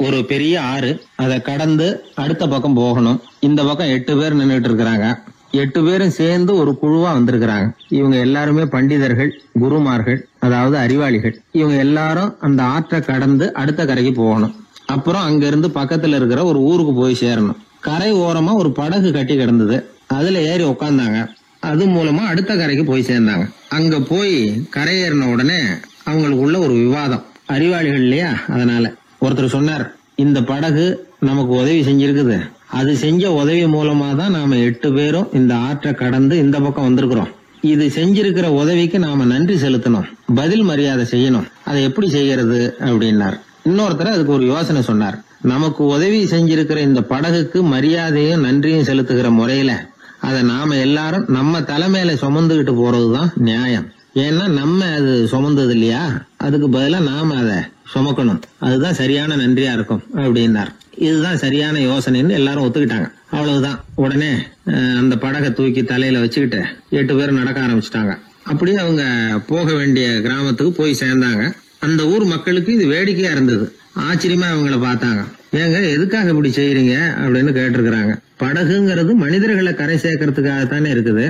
ஒரு பெரிய ஆறு, அதை கடந்து அடுத்த பக்கம் போகணும். இந்த பக்கம் 8 பேர் நின்றுட்டு இருக்கிறாங்க. 8 பேரும் சேர்ந்து ஒரு குழுவா வந்திருக்கிறாங்க. இவங்க எல்லாருமே பண்டிதர்கள், குருமார்கள், அதாவது அறிவாளிகள். இவங்க எல்லாரும் அந்த ஆற்றை கடந்து அடுத்த கரைக்கு போகணும். அப்புறம் அங்க இருந்து பக்கத்துல இருக்கிற ஒரு ஊருக்கு போய் சேரணும். கரை ஓரமா ஒரு படகு கட்டி கிடந்தது. அதுல ஏறி உக்காந்தாங்க. அது மூலமா அடுத்த கரைக்கு போய் சேர்ந்தாங்க. அங்க போய் கரையேறின உடனே அவங்களுக்குள்ள ஒரு விவாதம். அறிவாளிகள் இல்லையா, அதனால ஒருத்தர் சொன்னார், இந்த படகு நமக்கு உதவி செஞ்சிருக்குது. அது செஞ்ச உதவி மூலமா தான் நாம 8 பேரும் இந்த ஆற்றை கடந்து இந்த பக்கம் வந்திருக்கிறோம். இது செஞ்சிருக்கிற உதவிக்கு நாம நன்றி செலுத்தணும், பதில் மரியாதை செய்யணும். அதை எப்படி செய்யறது அப்படின்னார். இன்னொருத்தர் அதுக்கு ஒரு யோசனை சொன்னார். நமக்கு உதவி செஞ்சிருக்கிற இந்த படகுக்கு மரியாதையும் நன்றியும் செலுத்துகிற முறையில அதை நாம எல்லாரும் நம்ம தலைமையில சுமந்துகிட்டு போறதுதான் நியாயம். ஏன்னா நம்ம அது சுமந்தது இல்லையா, அதுக்கு பதிலா நாம அதை சுமக்கணும். அதுதான் சரியான நன்றியா இருக்கும் அப்படின்னார். இதுதான் சரியான யோசனைன்னு எல்லாரும் ஒத்துக்கிட்டாங்க. அவ்வளவுதான். உடனே அந்த படகை தூக்கி தலையில வச்சுக்கிட்டு 8 பேர் நடக்க ஆரம்பிச்சுட்டாங்க. அப்படியே அவங்க போக வேண்டிய கிராமத்துக்கு போய் சேர்ந்தாங்க. அந்த ஊர் மக்களுக்கு இது வேடிக்கையா இருந்தது. ஆச்சரியமா அவங்கள பார்த்தாங்க. ஏங்க, எதுக்காக இப்படி செய்யறீங்க அப்படின்னு கேட்டிருக்கிறாங்க. படகுங்கிறது மனிதர்களை கரை சேர்க்கறதுக்காகத்தானே இருக்குது.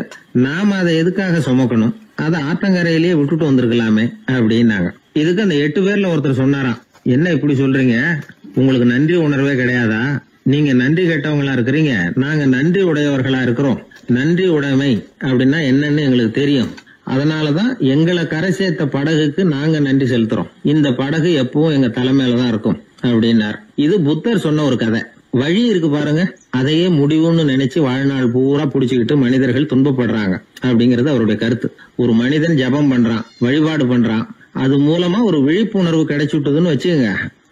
நாம அதை எதுக்காக சுமக்கணும்? அதை ஆற்றங்கரையிலேயே விட்டுட்டு வந்திருக்கலாமே அப்படின்னாங்க. இதுக்கு அந்த 8 பேர்ல ஒருத்தர் சொன்னாராம், என்ன இப்படி சொல்றீங்க? உங்களுக்கு நன்றி உணர்வே கிடையாதா? நீங்க நன்றி கெட்டவங்களா இருக்கிறீங்க, நாங்க நன்றி உடையவர்களா இருக்கிறோம். நன்றி உடைமை அப்படின்னா என்னன்னு எங்களுக்கு தெரியும். அதனாலதான் எங்களை கரை சேர்த்த படகுக்கு நாங்க நன்றி செலுத்துறோம். இந்த படகு எப்பவும் எங்க தலைமையிலதான் இருக்கும் அப்படின்னார். இது புத்தர் சொன்ன ஒரு கதை. வழி இருக்கு பாருங்க, அதையே முடிவுன்னு நினைச்சு வாழ்நாள் பூரா புடிச்சுக்கிட்டு மனிதர்கள் துன்பப்படுறாங்க அப்படிங்கறது அவருடைய கருத்து. ஒரு மனிதன் ஜபம் பண்றான், வழிபாடு பண்றான், அது மூலமா ஒரு விழிப்புணர்வு கிடைச்சுட்டுதுன்னு வச்சுக்கோங்க.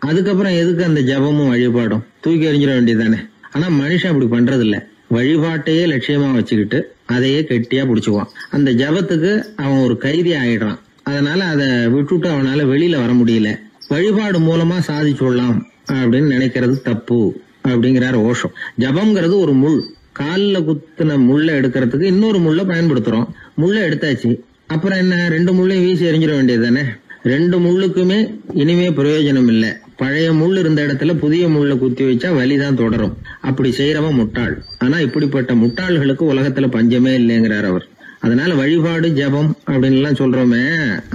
அதுக்கப்புறம் எதுக்கு அந்த ஜபமும் வழிபாடும்? தூக்கி எறிஞ்சிட வேண்டியதானே. ஆனா மனுஷன் அப்படி பண்றது இல்ல. வழிபாட்டையே லட்சியமா வச்சுக்கிட்டு அதையே கெட்டியா புடிச்சுக்குவான். அந்த ஜபத்துக்கு அவன் ஒரு கைதி ஆயிடுறான். அதனால அதை விட்டுட்டு அவனால வெளியில வர முடியல. வழிபாடு மூலமா சாதிச்சுடலாம் அப்படின்னு நினைக்கிறது தப்பு அப்படிங்கிறார் ஓஷோ. ஜபம்ங்கிறது ஒரு முள். காலில் குத்துன முள்ளை எடுக்கிறதுக்கு இன்னொரு முள்ளை பயன்படுத்துறோம். முள்ளை எடுத்தாச்சு, அப்புறம் என்ன? 2 முள்ளையும் வீசி எறிஞ்சிட வேண்டியது தானே. 2 முள்ளுக்குமே இனிமே பிரயோஜனம் இல்ல. பழைய முள் இருந்த இடத்துல புதிய முள்ள குத்தி வச்சா வலிதான் தொடரும். அப்படி செய்யறவன் முட்டாள். ஆனா இப்படிப்பட்ட முட்டாள்களுக்கு உலகத்துல பஞ்சமே இல்லைங்கிறார் அவர். அதனால வழிபாடு, ஜபம் அப்படின்னு எல்லாம் சொல்றோமே,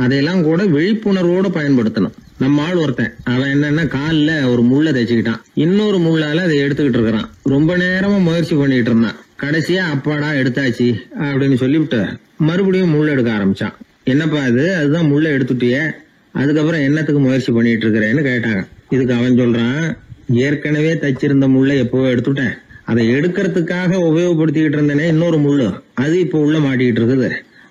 அதையெல்லாம் கூட விழிப்புணர்வோட பயன்படுத்தணும். நம்ம ஆள் ஒருத்தன், அவன் என்னன்னா காலில் ஒரு முள்ள தைச்சுக்கிட்டான். இன்னொரு முள்ளால அதை எடுத்துக்கிட்டு இருக்கிறான். ரொம்ப நேரமா முயற்சி பண்ணிட்டு இருந்தான். கடைசியா அப்பாடா எடுத்தாச்சு அப்படின்னு சொல்லிவிட்டு மறுபடியும் முள்ள எடுக்க ஆரம்பிச்சான். என்னப்பா இது, அதுதான் முள்ள எடுத்துட்டிய, அதுக்கப்புறம் என்னத்துக்கு முயற்சி பண்ணிட்டு இருக்கிறேன்னு கேட்டாங்க. இதுக்கு அவன் சொல்றான், ஏற்கனவே தச்சிருந்த முள்ளை எப்பவோ எடுத்துட்டேன். அதை எடுக்கிறதுக்காக உபயோகப்படுத்திக்கிட்டு இருந்தேனே இன்னொரு முள்ளு, அது இப்ப உள்ள மாட்டிக்கிட்டு இருக்குது.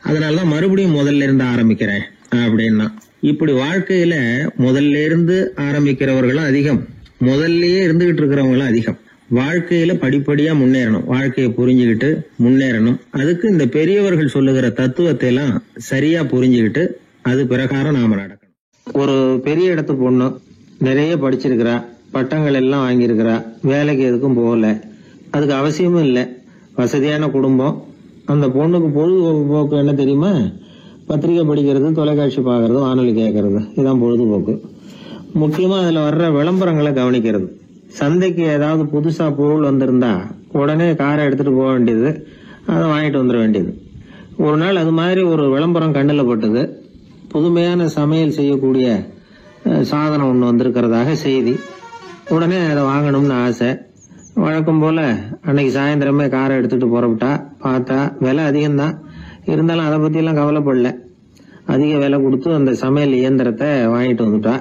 அதனாலதான் மறுபடியும் முதல்ல இருந்து ஆரம்பிக்கிறேன் அப்படின்னா. இப்படி வாழ்க்கையில முதல்ல இருந்து ஆரம்பிக்கிறவர்களும் அதிகம், முதல்லயே இருந்துகிட்டு இருக்கிறவங்களும் அதிகம். வாழ்க்கையில படிப்படியா முன்னேறணும், வாழ்க்கையை புரிஞ்சுக்கிட்டு முன்னேறணும். அதுக்கு இந்த பெரியவர்கள் சொல்லுகிற தத்துவத்தை எல்லாம் சரியா புரிஞ்சுக்கிட்டு அது பிரகாரம் நாம நடக்கணும். ஒரு பெரிய இடத்து பொண்ணு நிறைய படிச்சிருக்கிறா, பட்டங்கள் எல்லாம் வாங்கியிருக்கிறா, வேலைக்கு எதுக்கும் போகல, அதுக்கு அவசியமும் இல்லை. வசதியான குடும்பம். அந்த பொண்ணுக்கு பொழுதுபோக்கு என்ன தெரியுமா? பத்திரிகை படிக்கிறது, தொலைக்காட்சி பார்க்கறது, வானொலி கேட்கறது, இதுதான் பொழுதுபோக்கு. முக்கியமா அதுல வர்ற விளம்பரங்களை கவனிக்கிறது. சந்தைக்கு ஏதாவது புதுசா பொருள் வந்திருந்தா உடனே காரை எடுத்துட்டு போக வேண்டியது, அதை வாங்கிட்டு வந்துட வேண்டியது. ஒரு நாள் அது மாதிரி ஒரு விளம்பரம் கண்ணில் பட்டது. புதுமையான சமையல் செய்யக்கூடிய சாதனம் ஒன்று வந்திருக்கிறதாக செய்தி. உடனே அதை வாங்கணும்னு ஆசை. வழக்கம் போல அன்னைக்கு சாயந்தரமே காரை எடுத்துட்டு புறப்பட்டா. பார்த்தா விலை அதிகம்தான், இருந்தாலும் அதை பத்தியெல்லாம் கவலைப்படல. அதிக விலை கொடுத்து அந்த சமையல் இயந்திரத்தை வாங்கிட்டு வந்துட்டா.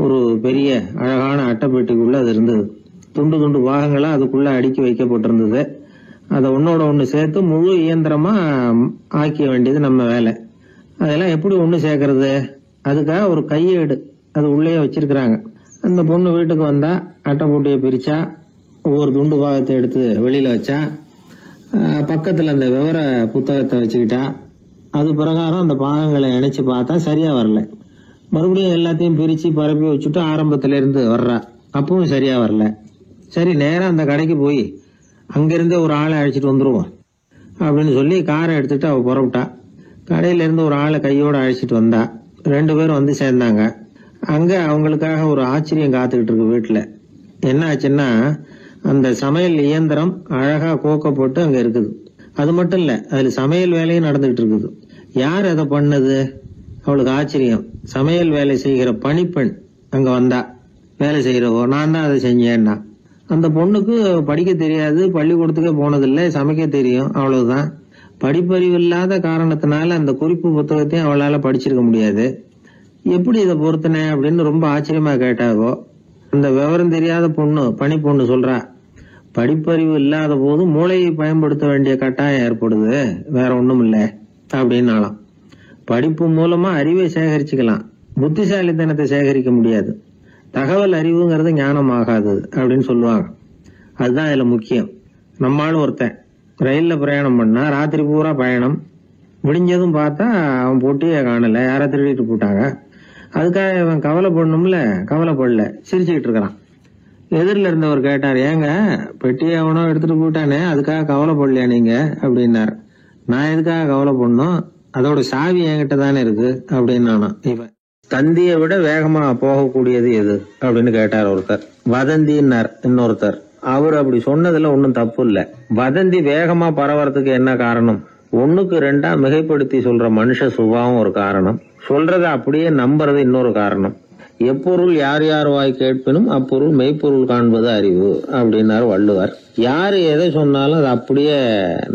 ஒரு பெரிய அழகான அட்டைப்பெட்டிக்குள்ள அது இருந்தது. துண்டு துண்டு பாகங்களா அதுக்குள்ள அடுக்கி வைக்கப்பட்டிருந்தது. அதை ஒன்னோட ஒண்ணு சேர்த்து முழு இயந்திரமா ஆக்கிய வேண்டியது நம்ம வேலை. அதெல்லாம் எப்படி ஒண்ணு சேர்க்கறது? அதுக்காக ஒரு கையேடு அது உள்ளே வச்சிருக்கிறாங்க. அந்த பொண்ணு வீட்டுக்கு வந்தா அட்டைப்பூட்டியை பிரிச்சா, ஒவ்வொரு துண்டு பாகத்தை எடுத்து வெளியில வச்சா, பக்கத்துல அந்த விவர புத்தகத்தை வச்சுக்கிட்டா. அது பிரகாரம் அந்த பாகங்களை இணைச்சு பார்த்தா சரியா வரல. மறுபடியும் எல்லாத்தையும் பிரிச்சு பரப்பி வச்சுட்டு ஆரம்பத்துல இருந்து வர்றா. அப்பவும் சரியா வரல. சரி, நேரம் அந்த கடைக்கு போய் அங்கிருந்தே ஒரு ஆளை அழைச்சிட்டு வந்துருவோம் அப்படின்னு சொல்லி காரை எடுத்துட்டு அவ புறப்பட்டா. கடையில இருந்து ஒரு ஆளை கையோட அழைச்சிட்டு வந்தா. 2 பேரும் வந்து சேர்ந்தாங்க. அங்க அவங்களுக்காக ஒரு ஆச்சரியம் காத்துக்கிட்டு இருக்கு வீட்டுல. என்ன ஆச்சுன்னா, அந்த சமையல் இயந்திரம் அழகா கோக்க போட்டு அங்க இருக்குது. அது மட்டும் இல்ல, அதுல சமையல் வேலையும் நடந்துகிட்டு இருக்குது. யார் அதை பண்ணது? அவளுக்கு ஆச்சரியம். சமையல் வேலை செய்கிற பணிப்பெண் அங்க வந்தா. வேலை செய்யறவோ, நான் தான் அதை செஞ்சேன்னா. அந்த பொண்ணுக்கு படிக்க தெரியாது, பள்ளிக்கூடத்துக்கே போனதில்லை, சமைக்க தெரியும், அவ்வளவுதான். படிப்பறிவு இல்லாத காரணத்தினால அந்த குறிப்பு புத்தகத்தையும் அவளால படிச்சிருக்க முடியாது. எப்படி இதை பொறுத்தனே அப்படின்னு ரொம்ப ஆச்சரியமா கேட்டாவோ, அந்த விவரம் தெரியாத பொண்ணு, பணி பொண்ணு சொல்றா, படிப்பறிவு இல்லாத போது மூளையை பயன்படுத்த வேண்டிய கட்டாயம் ஏற்படுது, வேற ஒண்ணும் இல்ல அப்படின்னாலாம். படிப்பு மூலமா அறிவை சேகரிச்சுக்கலாம், புத்திசாலித்தனத்தை சேகரிக்க முடியாது. தகவல் அறிவுங்கிறது ஞானம் ஆகாது அப்படின்னு சொல்லுவாங்க. அதுதான் இதுல முக்கியம். நம்மளும் ஒருத்தன் ரயில்ல பிரயாணம் பண்ணா, ராத்திரி பூரா பயணம், விடிஞ்சதும் பார்த்தா அவன் பொட்டியே காணல, யாரை திருடிட்டு போட்டாங்க. அதுக்காக அவன் கவலைப்படணும்ல, கவலைப்படல, சிரிச்சுக்கிட்டு இருக்கிறான். எதிரில் இருந்தவர் கேட்டார், ஏங்க பெட்டியை அவனோ எடுத்துட்டு போட்டானே, அதுக்காக கவலைப்படலையா நீங்க அப்படின்னார். நான் எதுக்காக கவலைப்படணும், அதோட சாவி என்கிட்ட தானே இருக்கு அப்படின்னு நானும். இவன் தந்தியை விட வேகமா போகக்கூடியது எது அப்படின்னு கேட்டார் ஒருத்தர். வதந்தின்னார் இன்னொருத்தர். அவர் அப்படி சொன்னதுல ஒன்னும் தப்பு இல்ல. வதந்தி வேகமா பரவறதுக்கு என்ன காரணம்? 1க்கு 2 மிகைப்படுத்தி சொல்ற மனுஷ சுபாவம் ஒரு காரணம், சொல்றத அப்படியே நம்புறது இன்னொரு காரணம். எப்பொருள் யார் யார் வாய் கேட்பினும் அப்பொருள் மெய்ப்பொருள் காண்பது அறிவு அப்படின்னாரு வள்ளுவர். யாரு எதை சொன்னாலும் அதை அப்படியே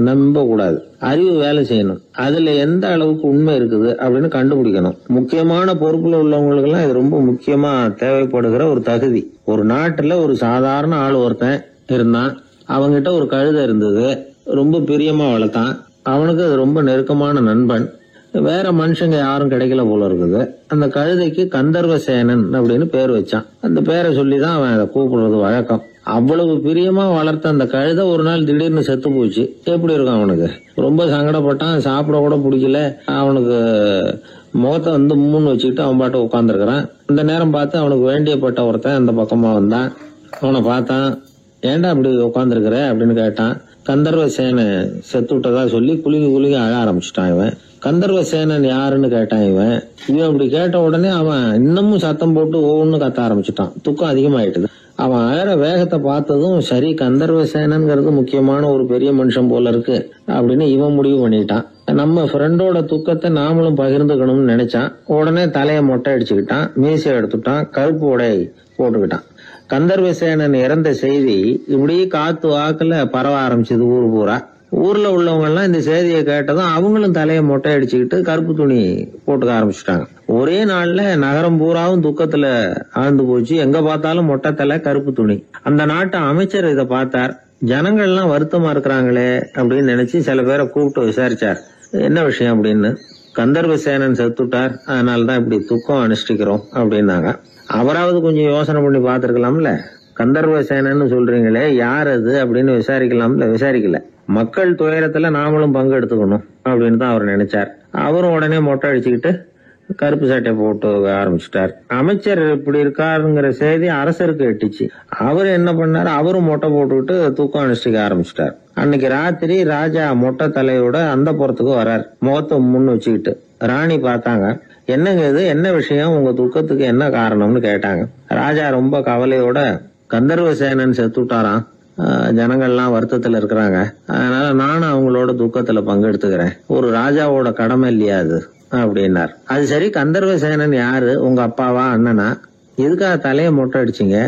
நம்ப கூடாது, அறிவு வேலை செய்யணும். அதுல எந்த அளவுக்கு உண்மை இருக்குது அப்படின்னு கண்டுபிடிக்கணும். முக்கியமான பொறுப்புல உள்ளவங்களுக்கு எல்லாம் இது ரொம்ப முக்கியமா தேவைப்படுகிற ஒரு தகுதி. ஒரு நாட்டுல ஒரு சாதாரண ஆள் ஒருத்தன் இருந்தான். அவங்கிட்ட ஒரு கழுதை இருந்தது, ரொம்ப பிரியமா வளர்த்தான். அவனுக்கு அது ரொம்ப நெருக்கமான நண்பன். வேற மனுஷங்க யாரும் கிடைக்கல போல இருக்குது. அந்த கழுதைக்கு கந்தர்வசேனன் அப்படின்னு பேர் வச்சான். அந்த பேரை சொல்லிதான் அவன் அதை கூப்பிடுறது வழக்கம். அவ்வளவு பிரியமா வளர்த்த அந்த கழுதை ஒரு நாள் திடீர்னு செத்து போச்சு. எப்படி இருக்கும் அவனுக்கு? ரொம்ப சங்கடப்பட்டான், சாப்பிட கூட பிடிக்கல. அவனுக்கு முகத்தை மூணு வச்சுக்கிட்டு அவன் பாட்டு உட்காந்துருக்கிறான். இந்த நேரம் பார்த்து அவனுக்கு வேண்டியப்பட்ட ஒருத்தன் அந்த பக்கமா வந்தான். அவனை பார்த்தான். ஏன்டா அப்படி உட்காந்துருக்கிற அப்படின்னு கேட்டான். கந்தர்வசேனை செத்து விட்டதா சொல்லி குலுங்கி அழ ஆரம்பிச்சுட்டான் இவன். கந்தர்வசேனன் யாருன்னு கேட்டான் இவன். அப்படி கேட்ட உடனே அவன் இன்னமும் சத்தம் போட்டு ஒவ்வொன்னு கத்த ஆரம்பிச்சுட்டான். துக்கம் அதிகமாயிட்டுது. அவன் அழற வேகத்தை பார்த்ததும், சரி கந்தர்வசேனன்கிறது முக்கியமான ஒரு பெரிய மனுஷன் போல இருக்கு அப்படின்னு இவன் முடிவு பண்ணிட்டான். நம்ம ஃப்ரெண்டோட துக்கத்தை நாமளும் பகிர்ந்துக்கணும்னு நினைச்சான். உடனே தலையை மொட்டை அடிச்சுக்கிட்டான், மீசை எடுத்துட்டான், கருப்பு உடை போட்டுக்கிட்டான். கந்தர்வசேனன் இறந்த செய்தி இப்படி காத்து வாக்குல பரவ ஆரம்பிச்சது ஊர் பூரா. ஊர்ல உள்ளவங்க எல்லாம் இந்த செய்தியை கேட்டதும் அவங்களும் தலையை மொட்டை அடிச்சுக்கிட்டு கருப்பு துணி போட்டுக்க ஆரம்பிச்சுட்டாங்க. ஒரே நாள்ல நகரம் பூராவும் துக்கத்துல ஆழ்ந்து போச்சு. எங்க பார்த்தாலும் மொட்டை தலை, கருப்பு துணி. அந்த நாட்டு அமைச்சர் இதை பார்த்தார். ஜனங்கள்லாம் வருத்தமா இருக்கிறாங்களே அப்படின்னு நினைச்சு சில பேரை கூப்பிட்டு விசாரிச்சார், என்ன விஷயம் அப்படின்னு. கந்தர்வசேனன் செத்துட்டார், அதனாலதான் இப்படி துக்கம் அனுஷ்டிக்கிறோம் அப்படின்னாங்க. அவராவது கொஞ்சம் யோசனை பண்ணி பார்த்திருக்கலாம்ல. கந்தர்வசேனன்னு சொல்றீங்களே, யார் அது அப்படின்னு விசாரிக்கலாம்ல. விசாரிக்கல. மக்கள் துயரத்துல நாமளும் பங்கு எடுத்துக்கணும் அப்படின்னு தான் அவர் நினைச்சார். அவரும் உடனே மொட்டை அடிச்சுக்கிட்டு கருப்பு சட்டை போட்டு ஆரம்பிச்சுட்டார். அமைச்சர் இப்படி இருக்காருங்கிற செய்தி அரசருக்கு எட்டுச்சு. அவர் என்ன பண்ணாரு, அவரும் மொட்டை போட்டுக்கிட்டு தூக்கம் அனுஷ்டிக்க ஆரம்பிச்சுட்டார். அன்னைக்கு ராத்திரி ராஜா மொட்டை தலையோட அந்த புறத்துக்கு வர்றார், முகத்தை முன்னு வச்சுக்கிட்டு. ராணி பார்த்தாங்க. என்னங்க இது, என்ன விஷயம், உங்க துக்கத்துக்கு என்ன காரணம்னு கேட்டாங்க. ராஜா ரொம்ப கவலையோட, கந்தர்வசேனன் செத்துட்டாராம், ஜனங்கள்லாம் வருத்தத்துல இருக்கிறாங்க, அதனால நானும் அவங்களோட துக்கத்துல பங்கெடுத்துக்கிறேன், ஒரு ராஜாவோட கடமை இல்லையா அது அப்படின்னார். அது சரி, கந்தர்வசேனன் யாரு, உங்க அப்பாவா அண்ணனா, எதுக்காக தலையை மொட்டை அடிச்சிங்க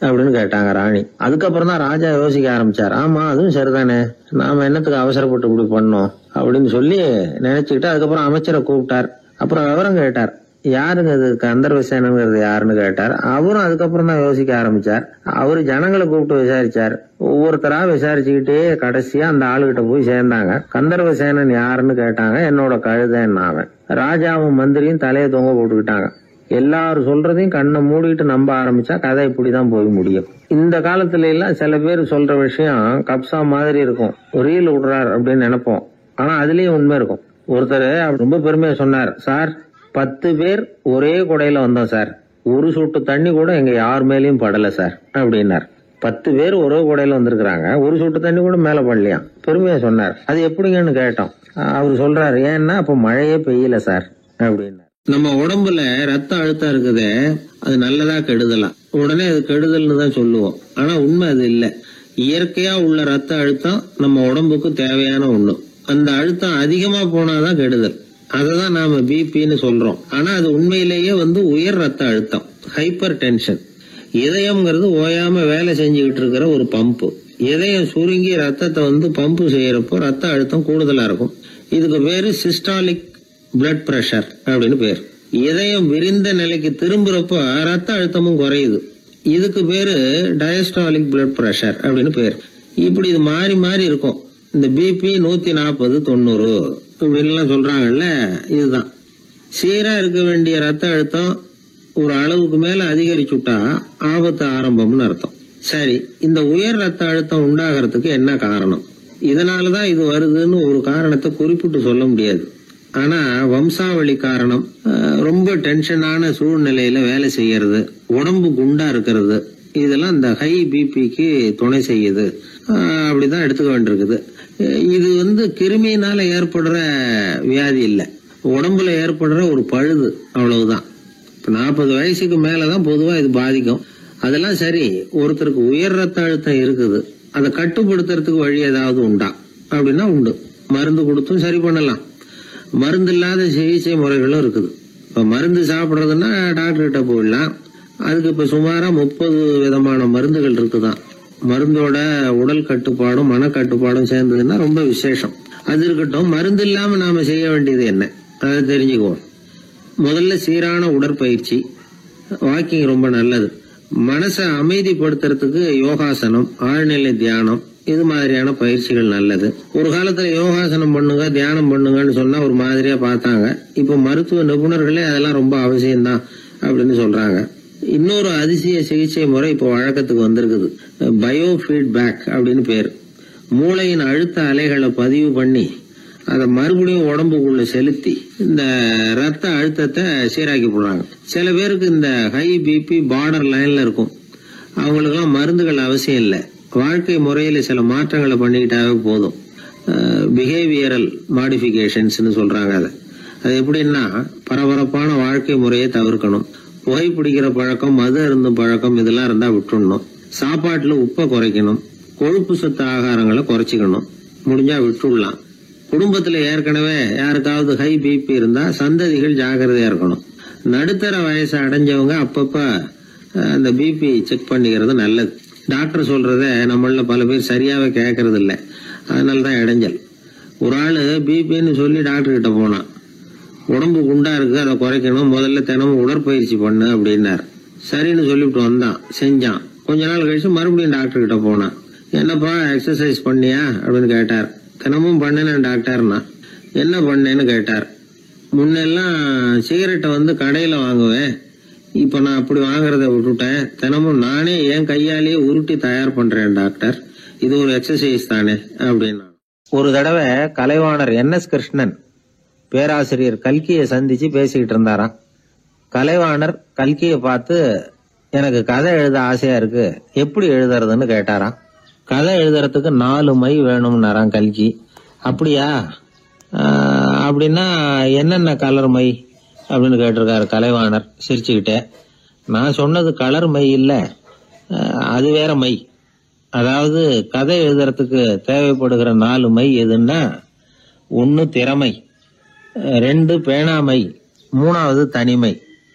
அப்படின்னு கேட்டாங்க ராணி. அதுக்கப்புறம் தான் ராஜா யோசிக்க ஆரம்பிச்சார். ஆமா, அதுவும் சரிதானே, நாம என்னத்துக்கு அவசரப்பட்டு இப்படி பண்ணோம் அப்படின்னு சொல்லி நினைச்சுக்கிட்டு அதுக்கப்புறம் அமைச்சரை கூப்பிட்டார். அப்புறம் விவரம் கேட்டார், யாருங்க இது கந்தர்வசேனங்கிறது யாருன்னு கேட்டார். அவரும் அதுக்கப்புறம் தான் யோசிக்க ஆரம்பிச்சார். அவரு ஜனங்களை கூப்பிட்டு விசாரிச்சார். ஒவ்வொருத்தரா விசாரிச்சுக்கிட்டே கடைசியா அந்த ஆளுகிட்ட போய் சேர்ந்தாங்க. கந்தர்வசேனன் யாருன்னு கேட்டாங்க. என்னோட கழுதைன்னு அவன். ராஜாவும் மந்திரியும் தலையை தொங்க போட்டுக்கிட்டாங்க. எல்லாரும் சொல்றதையும் கண்ணை மூடிட்டு நம்ப ஆரம்பிச்சா கதை இப்படிதான் போய் முடியும். இந்த காலத்துல எல்லாம் சில பேர் சொல்ற விஷயம் கப்சா மாதிரி இருக்கும், ரீல் விடுறார் அப்படின்னு நினைப்போம். ஆனா அதுலயும் உண்மை இருக்கும். ஒருத்தர் ரொம்ப பெருமையா சொன்னார், சார் 10 பேர் ஒரே குடையில வந்தோம் சார், ஒரு சொட்டு தண்ணி கூட எங்க யார் மேலயும் படல சார் அப்படின்னார். 10 பேர் ஒரே குடையில வந்திருக்கிறாங்க, ஒரு சொட்டு தண்ணி கூட மேல படலையாம். பெருமையா சொன்னார். அது எப்படிங்கன்னு கேட்டோம். அவர் சொல்றாரு, ஏன்னா அப்ப மழையே பெய்யல சார் அப்படின்னார். நம்ம உடம்புல ரத்த அழுத்தம் இருக்குதே, அது நல்லதா கெடுதலாம். உடனே அது கெடுதல்னு தான் சொல்லுவோம். ஆனா உண்மை அது இல்ல. இயற்கையா உள்ள ரத்த அழுத்தம் நம்ம உடம்புக்கு தேவையான ஒண்ணு. அந்த அழுத்தம் அதிகமா போனாதான் கெடுதல். அததான் நாம பிபின்னு சொல்றோம். ஆனா அது உண்மையிலேயே உயர் ரத்த அழுத்தம், ஹைப்பர் டென்ஷன். இதயம்ங்கிறது ஓயாம வேலை செஞ்சுக்கிட்டு இருக்கிற ஒரு பம்பு. இதயம் சுருங்கி ரத்தத்தை பம்பு செய்யறப்போ ரத்த அழுத்தம் கூடுதலா இருக்கும். இதுக்கு பேரு சிஸ்டாலிக் பிளட் பிரஷர் அப்படின்னு பேர். இதயம் விரிந்த நிலைக்கு திரும்புறப்போ ரத்த அழுத்தமும் குறையுது. இதுக்கு பேரு டயஸ்டாலிக் பிளட் பிரஷர் அப்படின்னு பேர். இப்படி இது மாறி மாறி இருக்கும். இந்த பிபி 140 90 இப்படின்லாம் சொல்றாங்கல்ல, இதுதான். சீரா இருக்க வேண்டிய ரத்த அழுத்தம் ஒரு அளவுக்கு மேல அதிகரிச்சுட்டா ஆபத்து ஆரம்பம்னு அர்த்தம். சரி, இந்த உயர் ரத்த அழுத்தம் உண்டாகிறதுக்கு என்ன காரணம்? இதனாலதான் இது வருதுன்னு ஒரு காரணத்தை குறிப்பிட்டு சொல்ல முடியாது. ஆனா வம்சாவளி காரணம், ரொம்ப டென்ஷனான சூழ்நிலையில வேலை செய்யறது, உடம்பு குண்டா இருக்கிறது, இதெல்லாம் இந்த ஹை பிபிக்கு துணை செய்யுது. அப்படிதான் எடுத்துக்க வேண்டியிருக்குது. இது கிருமியினால ஏற்படுற வியாதி இல்ல, உடம்புல ஏற்படுற ஒரு பழுது, அவ்வளவுதான். 40 வயசுக்கு மேலதான் பொதுவா இது பாதிக்கும். அதெல்லாம் சரி. ஒருத்தருக்கு உயர் ரத்த அழுத்தம் இருக்குது, அதை கட்டுப்படுத்துறதுக்கு வழி ஏதாவது உண்டா அப்படின்னா உண்டு. மருந்து கொடுத்தும் சரி பண்ணலாம். மருந்து இல்லாத சிகிச்சை முறைகளும் இருக்குது. இப்ப மருந்து சாப்பிடுறதுன்னா டாக்டர் கிட்ட போயிடலாம். அதுக்கு இப்ப சுமாரா 30 விதமான மருந்துகள் இருக்குதான். மருந்தோட உடல் கட்டுப்பாடும் மனக்கட்டுப்பாடும் சேர்ந்ததுன்னா ரொம்ப விசேஷம். அது இருக்கட்டும், மருந்து இல்லாம நாம செய்ய வேண்டியது என்ன, அதை தெரிஞ்சுக்குவோம். முதல்ல சீரான உடற்பயிற்சி, வாக்கிங் ரொம்ப நல்லது. மனசை அமைதிப்படுத்துறதுக்கு யோகாசனம், ஆழ்நிலை தியானம், இது மாதிரியான பயிற்சிகள் நல்லது. ஒரு காலத்துல யோகாசனம் பண்ணுங்க, தியானம் பண்ணுங்கன்னு சொன்னா ஒரு மாதிரியா பார்த்தாங்க. இப்ப மருத்துவ நிபுணர்களே அதெல்லாம் ரொம்ப அவசியம்தான் அப்படின்னு சொல்றாங்க. இன்னொரு அதிசய சிகிச்சை முறை இப்போ வழக்கத்துக்கு வந்திருக்குது. பயோ ஃபீட்பேக் அப்படின்னு பேரு. மூளையின் அழுத்த அலைகளை பதிவு பண்ணி அதை மறுபடியும் உடம்புக்குள்ள செலுத்தி இந்த ரத்த அழுத்தத்தை சீராக்கி போடுறாங்க. சில பேருக்கு இந்த ஹை பிபி பார்டர் லைன்ல இருக்கும். அவங்களுக்கெல்லாம் மருந்துகள் அவசியம் இல்லை. வாழ்க்கை முறையில சில மாற்றங்களை பண்ணிக்கிட்டாவே போதும். பிஹேவியரல் மாடிஃபிகேஷன்ஸ் சொல்றாங்க. அது எப்படின்னா, பரபரப்பான வாழ்க்கை முறையை தவிர்க்கணும். புகைப்பிடிக்கிற பழக்கம், மது அருந்தும் பழக்கம், இதெல்லாம் இருந்தா விட்டுடணும். சாப்பாட்டுல உப்பை குறைக்கணும். கொழுப்பு சத்து ஆகாரங்களை குறைச்சிக்கணும். முடிஞ்சா விட்டுடலாம். குடும்பத்துல ஏற்கனவே யாருக்காவது ஹை பிபி இருந்தா சந்ததிகள் ஜாகிரதையா இருக்கணும். நடுத்தர வயசு அடைஞ்சவங்க அப்பப்ப அந்த பிபி செக் பண்ணிக்கிறது நல்லது. டாக்டர் சொல்றத நம்மள பல பேர் சரியாவே கேட்கறது இல்ல. அதனாலதான் இடைஞ்சல். ஒரு ஆளு பிபின்னு சொல்லி டாக்டர் கிட்ட போனான். உடம்பு குண்டா இருக்கு, அதை குறைக்கணும், முதல்ல தினமும் உடற்பயிற்சி பண்ணு அப்படின்னாரு. சரின்னு சொல்லிவிட்டு வந்தான், செஞ்சான். கொஞ்ச நாள் கழிச்சு மறுபடியும் டாக்டர் கிட்ட போனான். என்னப்பா எக்ஸசைஸ் பண்ணியா அப்படின்னு கேட்டார். தினமும் பண்ணேன் டாக்டர்னா. என்ன பண்ணேன்னு கேட்டார். முன்னெல்லாம் சிகரெட்டை கடையில வாங்குவேன், இப்ப நான் அப்படி வாங்குறத விட்டுட்டேன். தினமும் நானே என் கையாலேயே உருட்டி தயார் பண்றேன் டாக்டர். இது ஒரு எக்ஸசைஸ் தானே அப்படின்னா. ஒரு தடவை கலைவாணர் NS கிருஷ்ணன் பேராசிரியர் கல்கியை சந்திச்சு பேசிக்கிட்டு இருந்தாராம். கலைவாணர் கல்கியை பார்த்து, எனக்கு கதை எழுத ஆசையா இருக்கு, எப்படி எழுதுறதுன்னு கேட்டாராம். கதை எழுதுறதுக்கு 4 மை வேணும்னாராம் கல்கி. அப்படியா, அப்படின்னா என்னென்ன கலர் மை அப்படின்னு கேட்டிருக்காரு கலைவாணர் சிரிச்சுக்கிட்டே. நான் சொன்னது கலர் மை இல்ல, அது வேற மை. அதாவது கதை எழுதுறதுக்கு தேவைப்படுகிற 4 மை எதுன்னா, 1 திறமை, 2 பேணாமை, 3வது தனிமை,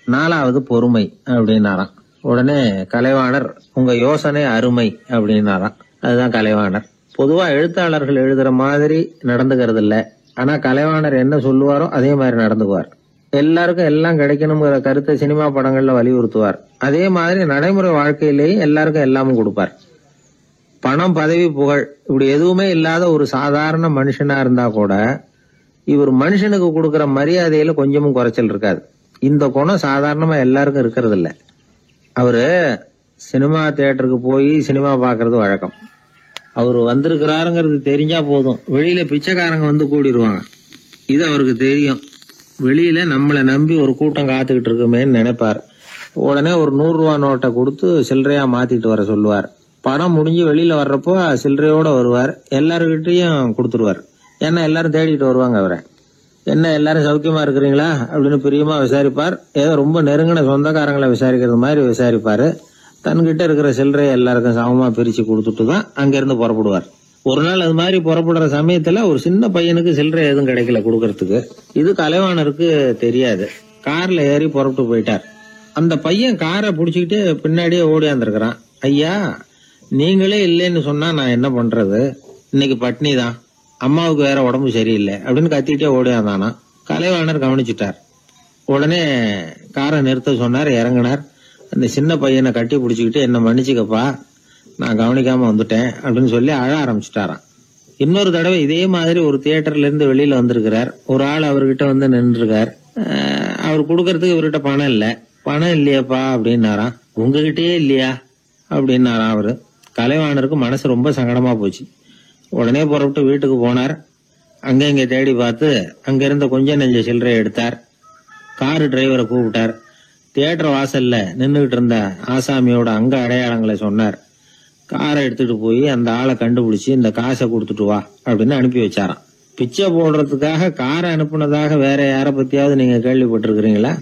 4வது பொறுமை அப்படின்னாராம். உடனே கலைவாணர், உங்க யோசனை அருமை அப்படின்னாராம். அதுதான் கலைவாணர். பொதுவா எழுத்தாளர்கள் எழுதுற மாதிரி நடந்துக்கிறது இல்ல. ஆனா கலைவாணர் என்ன சொல்லுவாரோ அதே மாதிரி நடந்துக்குவார். எல்லாருக்கும் எல்லாம் கிடைக்கணுங்கிற கருத்தை சினிமா படங்கள்ல வலியுறுத்துவார். அதே மாதிரி நடைமுறை வாழ்க்கையிலேயே எல்லாருக்கும் எல்லாமும் கொடுப்பார். பணம், பதவி, புகழ் இப்படி எதுவுமே இல்லாத ஒரு சாதாரண மனுஷனா இருந்தா கூட இவர் மனுஷனுக்கு கொடுக்கற மரியாதையில கொஞ்சமும் குறைச்சல் இருக்காது. இந்த குணம் சாதாரணமா எல்லாருக்கும் இருக்கிறது இல்ல. அவரு சினிமா தியேட்டருக்கு போய் சினிமா பாக்குறது வழக்கம். அவரு வந்திருக்கிறாருங்கிறது தெரிஞ்சா போதும், வெளியில பிச்சைக்காரங்க கூடிடுவாங்க. இது அவருக்கு தெரியும். வெளியில நம்மளை நம்பி ஒரு கூட்டம் காத்துக்கிட்டு இருக்குமேன்னு நினைப்பார். உடனே ஒரு 100 ரூபா நோட்டை கொடுத்து சில்லறையா மாத்திட்டு வர சொல்லுவார். படம் முடிஞ்சு வெளியில வர்றப்போ சில்லறையோட வருவார். எல்லாருக்கிட்டையும் கொடுத்துருவார். ஏன்னா எல்லாரும் தேடிட்டு வருவாங்க அவரை. என்ன எல்லாரும் சௌக்கியமா இருக்கிறீங்களா அப்படின்னு பிரியமா விசாரிப்பார். ஏதோ ரொம்ப நெருங்கின சொந்தக்காரங்களை விசாரிக்கிறது மாதிரி விசாரிப்பாரு. தன்கிட்ட இருக்கிற சில்லறையை எல்லாருக்கும் சமமா பிரிச்சு கொடுத்துட்டு தான் அங்கிருந்து புறப்படுவார். ஒரு நாள் அது மாதிரி புறப்படுற சமயத்துல ஒரு சின்ன பையனுக்கு சில்லறை எதுவும் கிடைக்கல கொடுக்கறதுக்கு. இது கலைவாணருக்கு தெரியாது. கார்ல ஏறி புறப்பட்டு போயிட்டார். அந்த பையன் காரை புடிச்சுக்கிட்டு பின்னாடியே ஓடியாந்துருக்கிறான். ஐயா, நீங்களே இல்லைன்னு சொன்னா நான் என்ன பண்றது? இன்னைக்கு பட்னி தான், அம்மாவுக்கு வேற உடம்பு சரியில்லை அப்படின்னு கத்திக்கிட்டே ஓடியாந்தானா. கலைவாணர் கவனிச்சுட்டார். உடனே காரை நிறுத்த சொன்னார். இறங்கினார். அந்த சின்ன பையனை கட்டி பிடிச்சிக்கிட்டு என்ன மன்னிச்சுக்கப்பா, நான் கவனிக்காம வந்துட்டேன் அப்படின்னு சொல்லி அழ ஆரம்பிச்சுட்டாராம். இன்னொரு தடவை இதே மாதிரி ஒரு தியேட்டர்ல இருந்து வெளியில வந்திருக்கிறார். ஒரு ஆள் அவர்கிட்ட வந்து நின்றுருக்கார். அவர் கொடுக்கறதுக்கு இவர்கிட்ட பணம் இல்ல. பணம் இல்லையாப்பா அப்படின்னாராம். உங்ககிட்டயே இல்லையா அப்படின்னாராம் அவரு. கலைவாணருக்கு மனசு ரொம்ப சங்கடமா போச்சு. உடனே புறப்பட்டு வீட்டுக்கு போனார். அங்க இங்க தேடி பார்த்து அங்க இருந்த கொஞ்சம் நெஞ்ச சில்லறையை எடுத்தார். காரு டிரைவரை கூப்பிட்டார். தியேட்டர் வாசல்ல நின்றுகிட்டு இருந்த ஆசாமியோட அங்க அடையாளங்களை சொன்னார். காரை எடுத்துட்டு போய் அந்த ஆளை கண்டுபிடிச்சு இந்த காசை கொடுத்துட்டு வா அப்படின்னு அனுப்பி வச்சாராம். பிச்சை போடுறதுக்காக காரை அனுப்புனதாக வேற யார பத்தியாவது நீங்க கேள்விப்பட்டிருக்கிறீங்களா?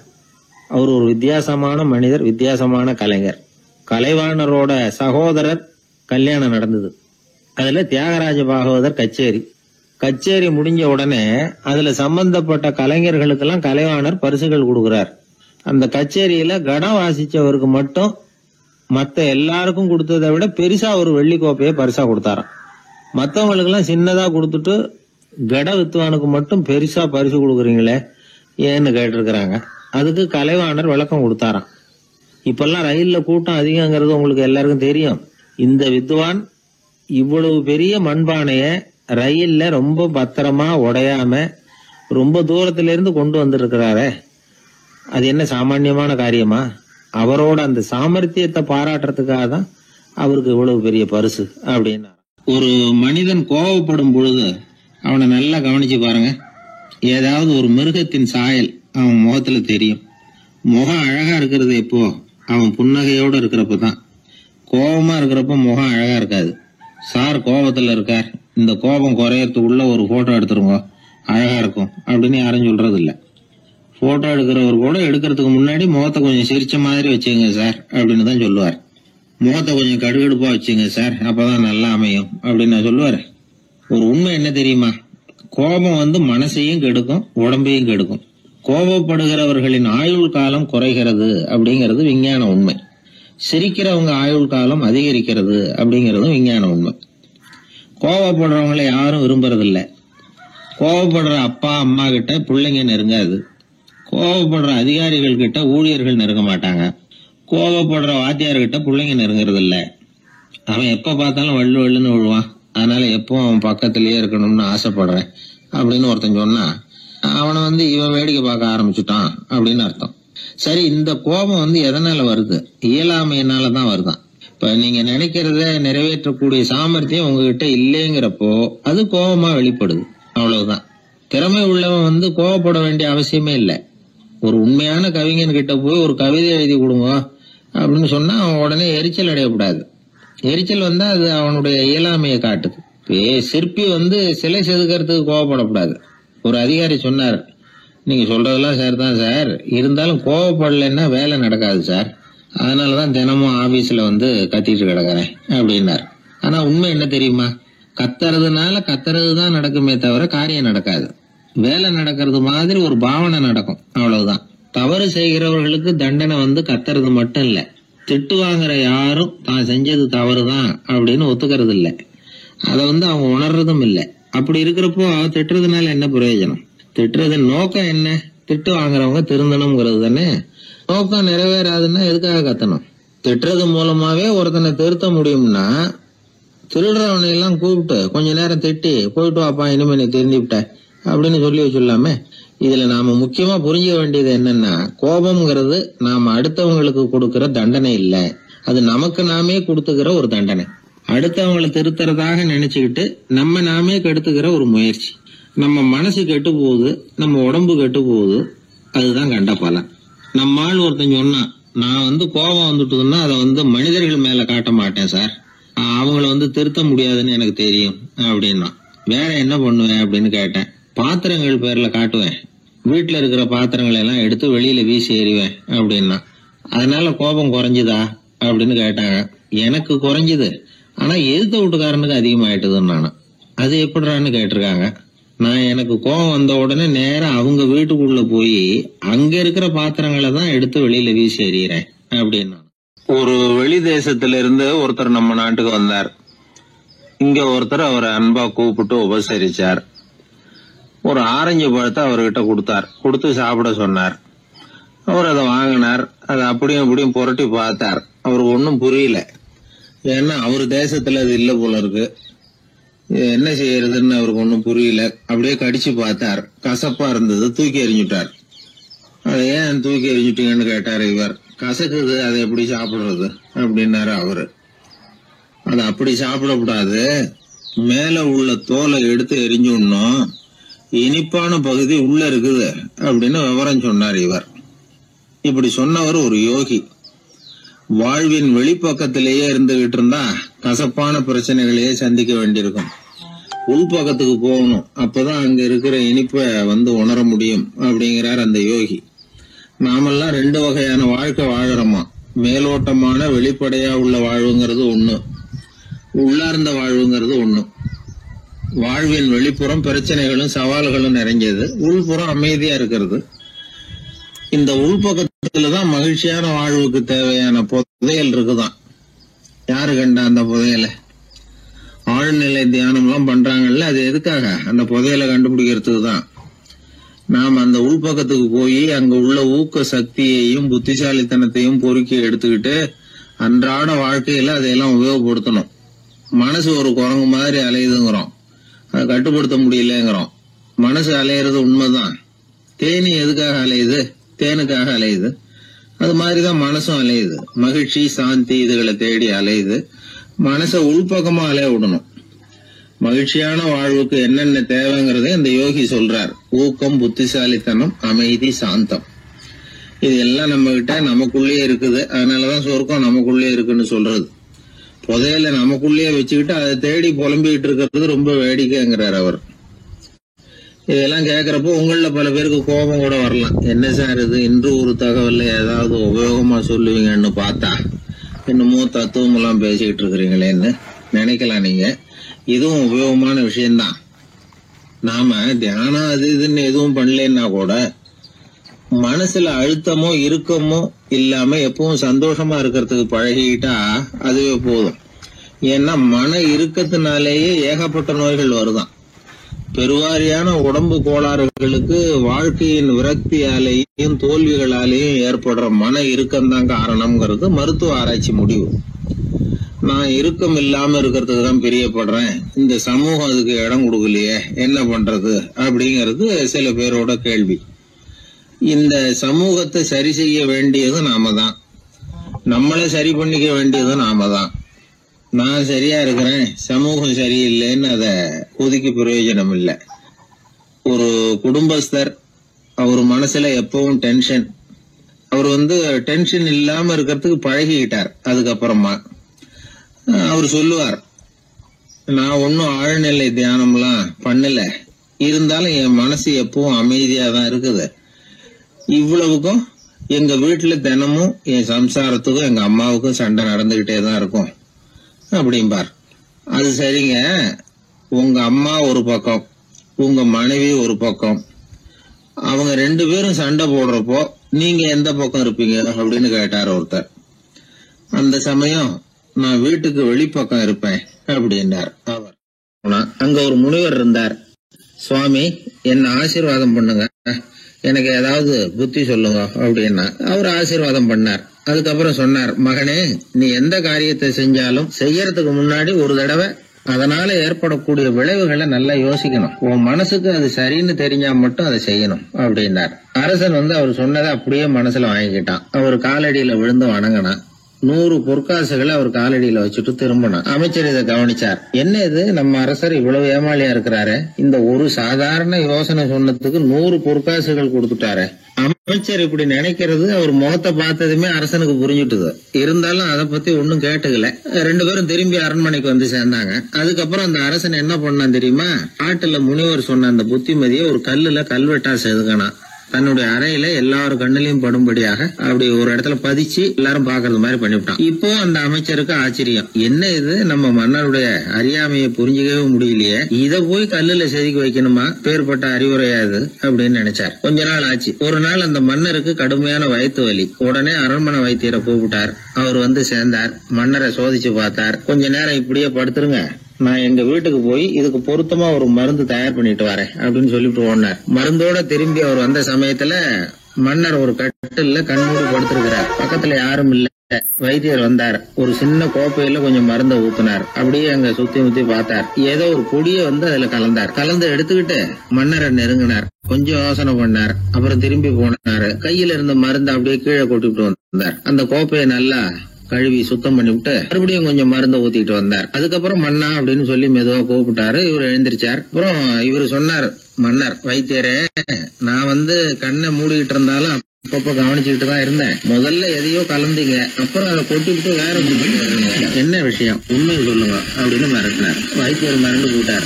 அவர் ஒரு வித்தியாசமான மனிதர், வித்தியாசமான கலைஞர். கலைவாணரோட சகோதரர் கல்யாணம் நடந்தது. அதுல தியாகராஜ பாகவதர் கச்சேரி முடிஞ்ச உடனே அதுல சம்பந்தப்பட்ட கலைஞர்களுக்கெல்லாம் கலைவாணர் பரிசுகள் கொடுக்கிறார். அந்த கச்சேரியில கடம் வாசிச்சவருக்கு மட்டும் மத்த எல்லாருக்கும் கொடுத்ததை விட பெருசா ஒரு வெள்ளி கோப்பையை பரிசா கொடுத்தாராம். மத்தவங்களுக்கு எல்லாம் சின்னதா கொடுத்துட்டு கட வித்துவானுக்கு மட்டும் பெருசா பரிசு கொடுக்குறீங்களே ஏன்னு கேட்டிருக்கிறாங்க. அதுக்கு கலைவாணர் விளக்கம் கொடுத்தாராம். இப்பெல்லாம் ரயில்ல கூட்டம் அதிகங்கிறது உங்களுக்கு எல்லாருக்கும் தெரியும். இந்த வித்வான் இவ்வளவு பெரிய மண்பானைய ரயில்ல ரொம்ப பத்திரமா உடையாம ரொம்ப தூரத்துல இருந்து கொண்டு வந்திருக்கிறாரே, அது என்ன சாமான்யமான காரியமா? அவரோட அந்த சாமர்த்தியத்தை பாராட்டுறதுக்காக தான் அவருக்கு இவ்வளவு பெரிய பரிசு அப்படின்னா. ஒரு மனிதன் கோபப்படும் பொழுது அவனை நல்லா கவனிச்சு பாருங்க. ஏதாவது ஒரு மிருகத்தின் சாயல் அவன் முகத்துல தெரியும். முகம் அழகா இருக்கிறது எப்போ? அவன் புன்னகையோட இருக்கிறப்பதான். கோபமா இருக்கிறப்ப முகம் அழகா இருக்காது. சார் கோபத்துல இருக்கார், இந்த கோபம் குறையறதுக்குள்ள ஒரு போட்டோ எடுத்துருங்க, அழகா இருக்கும் அப்படின்னு யாரும் சொல்றது இல்ல. போட்டோ எடுக்கிறவர் கூட எடுக்கிறதுக்கு முன்னாடி முகத்தை கொஞ்சம் சிரிச்ச மாதிரி வச்சுங்க சார் அப்படின்னு தான் சொல்லுவார். முகத்தை கொஞ்சம் கடுகடுப்பா வச்சுங்க சார், அப்பதான் நல்லா அமையும் அப்படின்னு நான் சொல்லுவாரு. ஒரு உண்மை என்ன தெரியுமா? கோபம் மனசையும் கெடுக்கும், உடம்பையும் கெடுக்கும். கோபப்படுகிறவர்களின் ஆயுள் காலம் குறைகிறது அப்படிங்கிறது விஞ்ஞான உண்மை. சிரிக்கிறவங்க ஆயுள் காலம் அதிகரிக்கிறது அப்படிங்கறதும் விஞ்ஞான உண்மை. கோபப்படுறவங்களை யாரும் விரும்புறதில்ல. கோபப்படுற அப்பா அம்மா கிட்ட பிள்ளைங்க நெருங்காது. கோபப்படுற அதிகாரிகள் கிட்ட ஊழியர்கள் நெருங்க மாட்டாங்க. கோபப்படுற வாத்தியார்கிட்ட பிள்ளைங்க நெருங்குறது இல்ல. அவன் எப்ப பார்த்தாலும் வள்ளு வள்ளுன்னு விழுவான். அதனால எப்போ அவன் பக்கத்திலேயே இருக்கணும்னு ஆசைப்படுறேன் அப்படின்னு ஒருத்தன் சொன்னா அவனை இவன் வேடிக்கை பார்க்க ஆரம்பிச்சுட்டான் அப்படின்னு அர்த்தம். சரி, இந்த கோபம் எதனால வருது? இயலாமையினாலதான் வருதான். இப்ப நீங்க நினைக்கிறத நிறைவேற்றக்கூடிய சாமர்த்தியம் உங்ககிட்ட இல்லைங்கிறப்போ அது கோபமா வெளிப்படுது, அவ்வளவுதான். திறமை உள்ளவன் கோபப்பட வேண்டிய அவசியமே இல்லை. ஒரு உண்மையான கவிஞன் கிட்ட போய் ஒரு கவிதை எழுதி கொடுங்க அப்படின்னு சொன்னா அவன் உடனே எரிச்சல் அடையக்கூடாது. எரிச்சல் வந்தா அது அவனுடைய இயலாமையை காட்டுது. சிற்பி சிலை செதுக்கிறதுக்கு கோபப்படக்கூடாது. ஒரு அதிகாரி சொன்னார், நீங்க சொல்றதெல்லாம் சார் தான் சார், இருந்தாலும் கோவப்படலைன்னா வேலை நடக்காது சார், அதனாலதான் தினமும் ஆபீஸ்ல கத்திட்டு கிடக்குறேன் அப்படின்னார். ஆனா உண்மை என்ன தெரியுமா? கத்துறதுனால கத்துறதுதான் நடக்குமே தவிர காரியம் நடக்காது. வேலை நடக்கிறது மாதிரி ஒரு பாவனை நடக்கும், அவ்வளவுதான். தவறு செய்கிறவர்களுக்கு தண்டனை கத்துறது மட்டும் இல்ல, திட்டு வாங்குற யாரும் தான் செஞ்சது தவறுதான் அப்படின்னு ஒத்துக்கிறது இல்ல. அதை அவங்க உணர்றதும் இல்ல. அப்படி இருக்கிறப்போ திட்டுறதுனால என்ன பிரயோஜனம்? திட்டுறதன் நோக்கம் என்ன? திட்டு வாங்குறவங்க திருந்தணும்ங்கிறது தானே. நோக்கம் நிறைவேறாதுன்னா எதுக்காக கத்தணும்? திட்டுறது மூலமாவே ஒருத்தனை திருத்த முடியும்னா திருடுறவனை எல்லாம் கூப்பிட்டு கொஞ்ச நேரம் திட்டி போயிட்டு வாப்பா, இனிமே நீ திருந்திவிட்ட அப்படின்னு சொல்லி வச்சுள்ளாமே. இதுல நாம முக்கியமா புரிஞ்சுக்க வேண்டியது என்னன்னா, கோபம்ங்கிறது நாம அடுத்தவங்களுக்கு கொடுக்கிற தண்டனை இல்ல, அது நமக்கு நாமே கொடுத்துக்கிற ஒரு தண்டனை. அடுத்தவங்களை திருத்துறதாக நினைச்சுக்கிட்டு நம்ம நாமே கெடுத்துக்கிற ஒரு முயற்சி. நம்ம மனசு கெட்டு போகுது, நம்ம உடம்பு கெட்டு போகுது, அதுதான் கண்ட பலன். நம்ம ஆள் ஒருத்தன் சொன்னா, நான் கோபம் வந்துட்டுதுன்னா அதை மனிதர்கள் மேல காட்ட மாட்டேன் சார், அவங்கள திருத்த முடியாதுன்னு எனக்கு தெரியும் அப்படின்னா. வேற என்ன பண்ணுவேன் அப்படின்னு கேட்டேன். பாத்திரங்கள் பேர்ல காட்டுவேன், வீட்டுல இருக்கிற பாத்திரங்களை எல்லாம் எடுத்து வெளியில வீசி எறிவேன் அப்படின்னா. அதனால கோபம் குறைஞ்சுதா அப்படின்னு கேட்டாங்க. எனக்கு குறைஞ்சுது, ஆனா எதிர்த்த வீட்டுக்காரனுக்கு அதிகமாயிட்டுதுன்னு நானும். அது எப்படிறான்னு கேட்டிருக்காங்க. நான் எனக்கு கோபம் வந்த உடனே நேரம் அவங்க வீட்டுக்குள்ள போய் அங்க இருக்கிற பாத்திரங்களை தான் எடுத்து வெளியில வீசி எறிகிறேன் அப்படின்னா. ஒரு வெளி தேசத்துல இருந்து ஒருத்தர் நம்ம நாட்டுக்கு வந்தார். இங்க ஒருத்தர் அவரை அன்பா கூப்பிட்டு உபசரிச்சார். ஒரு ஆரஞ்சு பழத்தை அவர்கிட்ட கொடுத்தார். கொடுத்து சாப்பிட சொன்னார். அவர் அதை வாங்கினார். அதை அப்படியும் அப்படியும் புரட்டி பார்த்தார். அவருக்கு ஒன்னும் புரியல. ஏன்னா அவர் தேசத்துல அது இல்ல போல இருக்கு. என்ன செய்யறதுன்னு அவருக்கு ஒன்னும் புரியல. அப்படியே கடிச்சு பார்த்தார். கசப்பா இருந்தது. தூக்கி எறிஞ்சுட்டார். அதை ஏன் தூக்கி எறிஞ்சுட்டீங்கன்னு கேட்டாரு இவர். கசக்குது, அதை எப்படி சாப்பிடுறது அப்படின்னாரு அவரு. அது அப்படி சாப்பிடக்கூடாது, மேல உள்ள தோலை எடுத்து எரிஞ்சுடணும், இனிப்பான பகுதி உள்ள இருக்குது அப்படின்னு விவரம் சொன்னார் இவர். இப்படி சொன்னவர் ஒரு யோகி. வாழ்வின் வெளிப்பக்கத்திலேயே இருந்துகிட்டு இருந்தா கசப்பான பிரச்சனைகளையே சந்திக்க வேண்டியிருக்கும். உள்பக்கத்துக்கு போகணும், அப்பதான் அங்க இருக்கிற இனிப்பை உணர முடியும் அப்படிங்கிறார் அந்த யோகி. நாமெல்லாம் 2 வகையான வாழ்க்கை வாழறோமா. மேலோட்டமான வெளிப்படையா உள்ள வாழ்வுங்கிறது ஒண்ணு, உள்ளார்ந்த வாழ்வுங்கிறது ஒண்ணு. வாழ்வின் வெளிப்புறம் பிரச்சனைகளும் சவால்களும் நிறைஞ்சது, உள்புறம் அமைதியா இருக்கிறது. இந்த உள்பக்கத்துலதான் மகிழ்ச்சியான வாழ்வுக்கு தேவையான புதையல் இருக்குதான். யாரு கண்டா அந்த புதையல? ஆழ்நிலை தியானம் எல்லாம் பண்றாங்கல்ல, அது எதுக்காக? அந்த புதையலை கண்டுபிடிக்கிறதுக்கு தான். நாம் அந்த உள்பக்கத்துக்கு போய் அங்க உள்ள ஊக்க சக்தியையும் புத்திசாலித்தனத்தையும் பொறுக்கி எடுத்துக்கிட்டு அன்றாட வாழ்க்கையில அதையெல்லாம் உபயோகப்படுத்தணும். மனசு ஒரு குரங்கு மாதிரி அலையுதுங்கிறோம், அதை கட்டுப்படுத்த முடியலங்கிறோம். மனசு அலையிறது உண்மைதான். தேனி எதுக்காக அலையுது? தேனுக்காக அலையுது. அது மாதிரிதான் மனசும் அலையுது. மகிழ்ச்சி, சாந்தி இதுகளை தேடி அலையுது. மனசை உள்பக்கமா அலைய விடணும். மகிழ்ச்சியான வாழ்வுக்கு என்னென்ன தேவைங்கிறத இந்த யோகி சொல்றார். ஊக்கம், புத்திசாலித்தனம், அமைதி, சாந்தம். இது எல்லாம் நம்ம கிட்ட நமக்குள்ளேயே இருக்குது. அதனாலதான் சொர்க்கம் நமக்குள்ளேயே இருக்குன்னு சொல்றது. புதையல நமக்குள்ளேயே வச்சுக்கிட்டு அதை தேடி புலம்பிக்கிட்டு இருக்கிறது ரொம்ப வேடிக்கைங்கிறார் அவர். இதெல்லாம் கேட்கறப்போ உங்கள பல பேருக்கு கோபம் கூட வரலாம். என்ன சார் இது, இன்று ஒரு தகவல்ல ஏதாவது உபயோகமா சொல்லுவீங்கன்னு பார்த்தா இன்னமும் தத்துவம் எல்லாம் பேசிக்கிட்டு இருக்கிறீங்களேன்னு நினைக்கலாம் நீங்க. இதுவும் உபயோகமான விஷயம்தான். நாம தியானம் அது இதுன்னு எதுவும் பண்ணலன்னா கூட மனசுல அழுத்தமோ இறுக்கமோ இல்லாம எப்பவும் சந்தோஷமா இருக்கிறதுக்கு பழகிக்கிட்டா அதுவே போதும். ஏன்னா மன இறுக்கத்தினாலேயே ஏகப்பட்ட நோய்கள் வருதான். பெருவாரியான உடம்பு கோளாறுகளுக்கு வாழ்க்கையின் விரக்தியாலேயும் தோல்விகளாலேயும் ஏற்படுற மன இறுக்கம்தான் காரணம்ங்கிறது மருத்துவ ஆராய்ச்சி முடிவு. நான் இறுக்கம் இல்லாம இருக்கிறதுக்கு தான் பிரியப்படுறேன், இந்த சமூகம் அதுக்கு இடம் கொடுக்கலையே, என்ன பண்றது அப்படிங்கிறது சில பேரோட கேள்வி. இந்த சமூகத்தை சரி செய்ய வேண்டியது நாம தான், நம்மளை சரி பண்ணிக்க வேண்டியது நாம தான். நான் சரியா இருக்கிறேன், சமூகம் சரியில்லைன்னு அத ஒதுக்கி பிரயோஜனம் இல்லை. ஒரு குடும்பஸ்தர், அவர் மனசுல எப்பவும் டென்ஷன். அவர் டென்ஷன் இல்லாம இருக்கிறதுக்கு பழகிக்கிட்டார். அதுக்கப்புறமா அவர் சொல்லுவார், நான் ஒன்னும் ஆழ்நிலை தியானம்லாம் பண்ணல, இருந்தாலும் என் மனசு எப்பவும் அமைதியா தான் இருக்குது. இவ்வளவுக்கும் எங்க வீட்டுல தினமும் என் சம்சாரத்துக்கும் எங்க அம்மாவுக்கும் சண்டை நடந்துகிட்டே தான் இருக்கும் அப்படிம்பார். அது சரிங்க, உங்க அம்மா ஒரு பக்கம், உங்க மனைவி ஒரு பக்கம், அவங்க 2 பேரும் சண்டை போடுறப்போ நீங்க எந்த பக்கம் இருப்பீங்க அப்படின்னு கேட்டார் ஒருத்தர். அந்த சமயம் நான் வீட்டுக்கு வெளிப்பக்கம் இருப்பேன் அப்படின்னார் அவர். அங்க ஒரு முனிவர் இருந்தார். சுவாமி, என்ன ஆசீர்வாதம் பண்ணுங்க, எனக்கு ஏதாவது புத்தி சொல்லுங்க அப்படின்னா அவர் ஆசீர்வாதம் பண்ணார். அதுக்கப்புறம் சொன்னார், மகனே, நீ எந்த காரியத்தை செஞ்சாலும் செய்யறதுக்கு முன்னாடி ஒரு தடவை அதனால ஏற்படக்கூடிய விளைவுகளை நல்லா யோசிக்கணும். உன் மனசுக்கு அது சரின்னு தெரிஞ்சா மட்டும் அதை செய்யணும் அப்படின்னார். அரசன் அவர் சொன்னதை அப்படியே மனசுல வாங்கிக்கிட்டான். அவர் காலடியில விழுந்து வணங்கினான். 100 பொற்காசுகளை அவர் காலடியில வச்சுட்டு திரும்பணும். அமைச்சர் இதை கவனிச்சார். என்ன இது, நம்ம அரசர் இவ்வளவு ஏமாளியா இருக்கிறாரு, இந்த ஒரு சாதாரண யோசனை சொன்னதுக்கு 100 பொற்காசுகள் கொடுத்துட்டாரு. அமைச்சர் இப்படி நினைக்கிறது அவர் முகத்தை பார்த்ததுமே அரசனுக்கு புரிஞ்சுட்டுது. இருந்தாலும் அதை பத்தி ஒன்னும் கேட்டுக்கல. 2 பேரும் திரும்பி அரண்மனைக்கு வந்து சேர்ந்தாங்க. அதுக்கப்புறம் அந்த அரசன் என்ன பண்ணான் தெரியுமா? காட்டுல முனிவர் சொன்ன அந்த புத்திமதியை ஒரு கல்லுல கல்வெட்டா செதுக்கணும். தன்னுடைய அறையில எல்லாரும் கண்ணிலையும் படும்படியாக அப்படி ஒரு இடத்துல பதிச்சு எல்லாரும் பாக்குறது மாதிரி பண்ணிவிட்டான். இப்போ அந்த அமைச்சருக்கு ஆச்சரியம், என்ன இது, நம்ம மன்னருடைய அறியாமையை புரிஞ்சுக்கவே முடியலையே, இத போய் கல்லுல செதுக்கி வைக்கணுமா, பேர்பட்ட அறிவுரையாது அப்படின்னு நினைச்சார். கொஞ்ச நாள் ஆச்சு. ஒரு நாள் அந்த மன்னருக்கு கடுமையான வயிற்று வலி. உடனே அரண்மனை வைத்தியரை கூப்பிட்டார். அவர் வந்து சேர்ந்தார். மன்னரை சோதிச்சு பார்த்தார். கொஞ்ச நேரம் இப்படியே படுத்துருங்க, நான் எங்க வீட்டுக்கு போய் இதுக்கு பொருத்தமா ஒரு மருந்து தயார் பண்ணிட்டு வரேன் அப்படின்னு சொல்லிட்டு ஓடினார். மருந்தோட திரும்பி அவர் வந்த சமயத்துல மன்னர் ஒரு கட்டில்ல கண்மூடி படுத்திருக்கிறார். பக்கத்துல யாரும் இல்ல. வைத்தியர் வந்தார். ஒரு சின்ன கோப்பையில கொஞ்சம் மருந்த ஊத்தினார். அப்படியே அங்க சுத்தி முத்தி பார்த்தார். ஏதோ ஒரு பொடிய வந்து அதுல கலந்தார். கலந்து எடுத்துக்கிட்டு மன்னரை நெருங்கினார். கொஞ்சம் யோசனை பண்ணார். அப்புறம் திரும்பி போனாரு. கையில இருந்த மருந்து அப்படியே கீழே கொட்டிவிட்டு வந்தார். அந்த கோப்பையை நல்லா கழுவி சுத்தம் பண்ணி விட்டு மறுபடியும் கொஞ்சம் மருந்த ஊத்திட்டு வந்தார். அதுக்கப்புறம் மன்னா அப்படின்னு சொல்லி மெதுவா கூப்பிட்டாரு. இவர் எழுந்திருச்சார். அப்புறம் இவரு சொன்னார், மன்னர் வைத்தியரே, நான் வந்து கண்ணை மூடிக்கிட்டு இருந்தாலும் அப்பப்ப கவனிச்சுக்கிட்டு தான் இருந்தேன். முதல்ல எதையோ கலந்தீங்க, அப்புறம் அதை கொட்டிவிட்டு வேற என்ன விஷயம், உண்மையை சொல்லுங்க அப்படின்னு மிரட்டினார். வைத்தியர் மிரண்டு போட்டார்.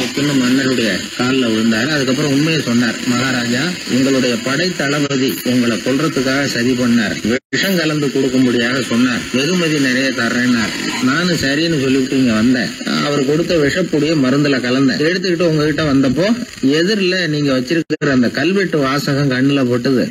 அப்படின்னு மன்னருடைய காலில் விழுந்தார். அதுக்கப்புறம் உண்மையை சொன்னார். மகாராஜா, உங்களுடைய படை தளபதி உங்களை கொல்றதுக்காக சதி பண்ணார். விஷம் கலந்து கொடுக்கும்படியாக சொன்னார். வெகுமதி நிறைய தர்றேன்னார். நானும் சரின்னு சொல்லிவிட்டு இங்க வந்தேன். அவர் கொடுத்த விஷப்பொடிய மருந்துல கலந்தேன். எடுத்துக்கிட்டு உங்ககிட்ட வந்தப்போ எதிரில நீங்க வச்சிருக்கிற அந்த கல்வெட்டு வாசகம் கண்ணுல போட்டது.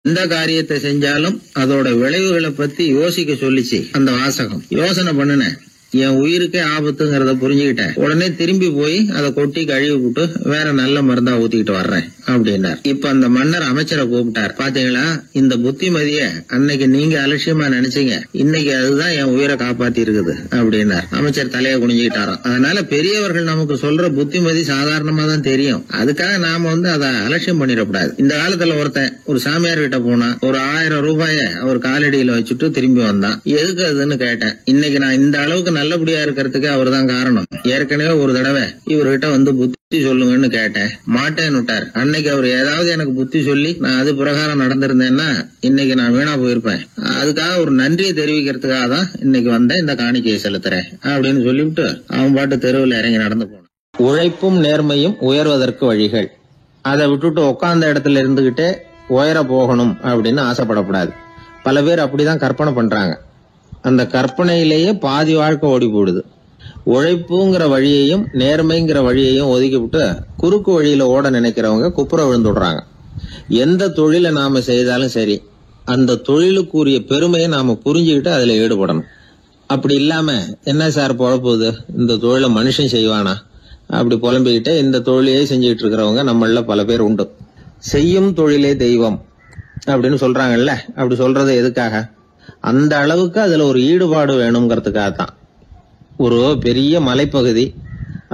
எந்த காரியத்தை செஞ்சாலும் அதோட விளைவுகளை பத்தி யோசிக்க சொல்லிச்சு அந்த வாசகம். யோசனை பண்ணுனேன், என் உயிருக்கே ஆபத்துங்கிறத புரிஞ்சுக்கிட்டேன். உடனே திரும்பி போய் அதை கொட்டி கழுவி விட்டு வேற நல்ல மருந்தா ஊத்திக்கிட்டு வர்றேன் அப்படின்னார். இப்ப அந்த மன்னர் அமைச்சரை கூப்பிட்டார். பாத்தீங்களா, இந்த புத்திமதிய அன்னைக்கு நீங்க அலட்சியமா நினைச்சீங்க, இன்னைக்கு அதுதான் என் உயிரை காப்பாத்தி இருக்குது அப்படின்னார். அமைச்சர் தலையை குனிஞ்சுக்கிட்டாராம். அதனால பெரியவர்கள் நமக்கு சொல்ற புத்திமதி சாதாரணமா தான் தெரியும். அதுக்காக நாம வந்து அதை அலட்சியம் பண்ணிடக்கூடாது. இந்த காலத்துல ஒருத்தன் ஒரு சாமியார் கிட்ட போனா ஒரு 1000 ரூபாய அவர் காலடியில வச்சுட்டு திரும்பி வந்தான். எதுக்கு அதுன்னு கேட்டேன். இன்னைக்கு நான் இந்த அளவுக்கு நல்லபடியா இருக்கிறதுக்கு அவர் தான் காரணம். ஏற்கனவே ஒரு தடவை இவர்கிட்ட வந்து புத்தி சொல்லுங்கன்னு கேட்டேன், மாட்டேன்னு விட்டார். அன்னைக்கு அவர் ஏதாவது எனக்கு புத்தி சொல்லி நான் அது பிரகாரம் நடந்திருந்தேன்னா இன்னைக்கு நான் வீணா போயிருப்பேன். அதுக்காக ஒரு நன்றியை தெரிவிக்கிறதுக்காக தான் இன்னைக்கு வந்தேன், இந்த காணிக்கையை செலுத்துறேன் அப்படின்னு சொல்லிவிட்டு அவன் பாட்டு தெருவில் இறங்கி நடந்து போனான். உழைப்பும் நேர்மையும் உயர்வதற்கு வழிகள். அதை விட்டுட்டு உட்கார்ந்த இடத்துல இருந்துகிட்டே உயர போகணும் அப்படின்னு ஆசைப்படக்கூடாது. பல பேர் அப்படிதான் கற்பனை பண்றாங்க. அந்த கற்பனையிலேயே பாதி வாழ்க்கை ஓடி போடுது. உழைப்புங்கிற வழியையும் நேர்மைங்கிற வழியையும் ஒதுக்கிவிட்டு குறுக்கு வழியில ஓட நினைக்கிறவங்க குப்புற விழுந்துடுறாங்க. எந்த தொழிலை நாம செய்தாலும் சரி, அந்த தொழிலுக்குரிய பெருமையை நாம புரிஞ்சுக்கிட்டு அதுல ஈடுபடணும். அப்படி இல்லாம என்ன சார் பொழப்போகுது, இந்த தொழிலை மனுஷன் செய்வானா அப்படி புலம்பிக்கிட்டே இந்த தொழிலையே செஞ்சுக்கிட்டு இருக்கிறவங்க நம்மள பல பேர் உண்டு. செய்யும் தொழிலே தெய்வம் அப்படின்னு சொல்றாங்கல்ல, அப்படி சொல்றது எதுக்காக? அந்த அளவுக்கு அதுல ஒரு ஈடுபாடு வேணுங்கிறதுக்காக தான். ஒரு பெரிய மலைப்பகுதி,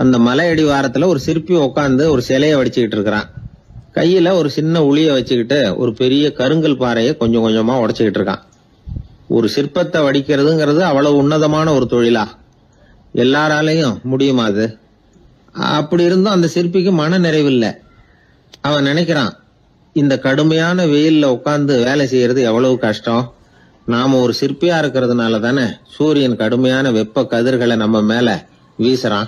அந்த மலை அடிவாரத்துல ஒரு சிற்பி உட்காந்து ஒரு சிலையை வடிச்சுக்கிட்டு இருக்கிறான். கையில ஒரு சின்ன உளிய வச்சுக்கிட்டு ஒரு பெரிய கருங்கல் பாறையை கொஞ்சம் கொஞ்சமா உடைச்சுக்கிட்டு இருக்கான். ஒரு சிற்பத்தை வடிக்கிறதுங்கிறது அவ்வளவு உன்னதமான ஒரு தொழிலா? எல்லாராலையும் முடியுமா அது? அப்படி இருந்தும் அந்த சிற்பிக்கு மன நிறைவில்லை. அவன் நினைக்கிறான், இந்த கடுமையான வெயில்ல உட்கார்ந்து வேலை செய்யறது எவ்வளவு கஷ்டம். நாம ஒரு சிற்பியா இருக்கிறதுனால தானே சூரியன் கடுமையான வெப்ப கதிர்களை நம்ம மேல வீசுறான்.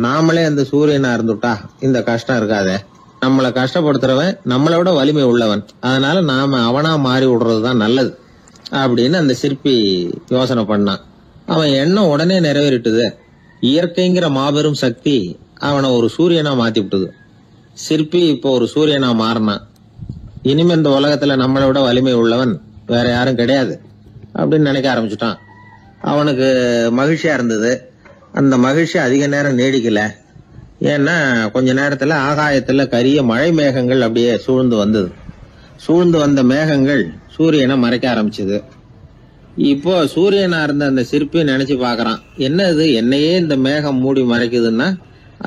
நாமளே அந்த சூரியனா இருந்துட்டா இந்த கஷ்டம் இருக்காதே. நம்மளை கஷ்டப்படுத்துறவன் நம்மளை விட வலிமை உள்ளவன். அதனால நாம அவனா மாறி விடுறதுதான் நல்லது அப்படின்னு அந்த சிற்பி யோசனை பண்ணான். அவன் எண்ணம் உடனே நிறைவேறிட்டுது. இயற்கைங்கிற மாபெரும் சக்தி அவனை ஒரு சூரியனா மாத்தி விட்டுது. சிற்பி இப்போ ஒரு சூரியனா மாறினான். இனிமே இந்த உலகத்துல நம்மளை விட வலிமை உள்ளவன் வேற யாரும் கிடையாது அப்படின்னு நினைக்க ஆரம்பிச்சுட்டான். அவனுக்கு மகிழ்ச்சியா இருந்தது. அந்த மகிழ்ச்சி அதிக நேரம் நீடிக்கல. ஏன்னா கொஞ்ச நேரத்துல ஆகாயத்துல கரிய மழை மேகங்கள் அப்படியே சூழ்ந்து வந்தது. சூழ்ந்து வந்த மேகங்கள் சூரியனை மறைக்க ஆரம்பிச்சது. இப்போ சூரியனா இருந்த அந்த சிற்பி நினைச்சு பாக்குறான், என்ன இது, என்னையே இந்த மேகம் மூடி மறைக்குதுன்னா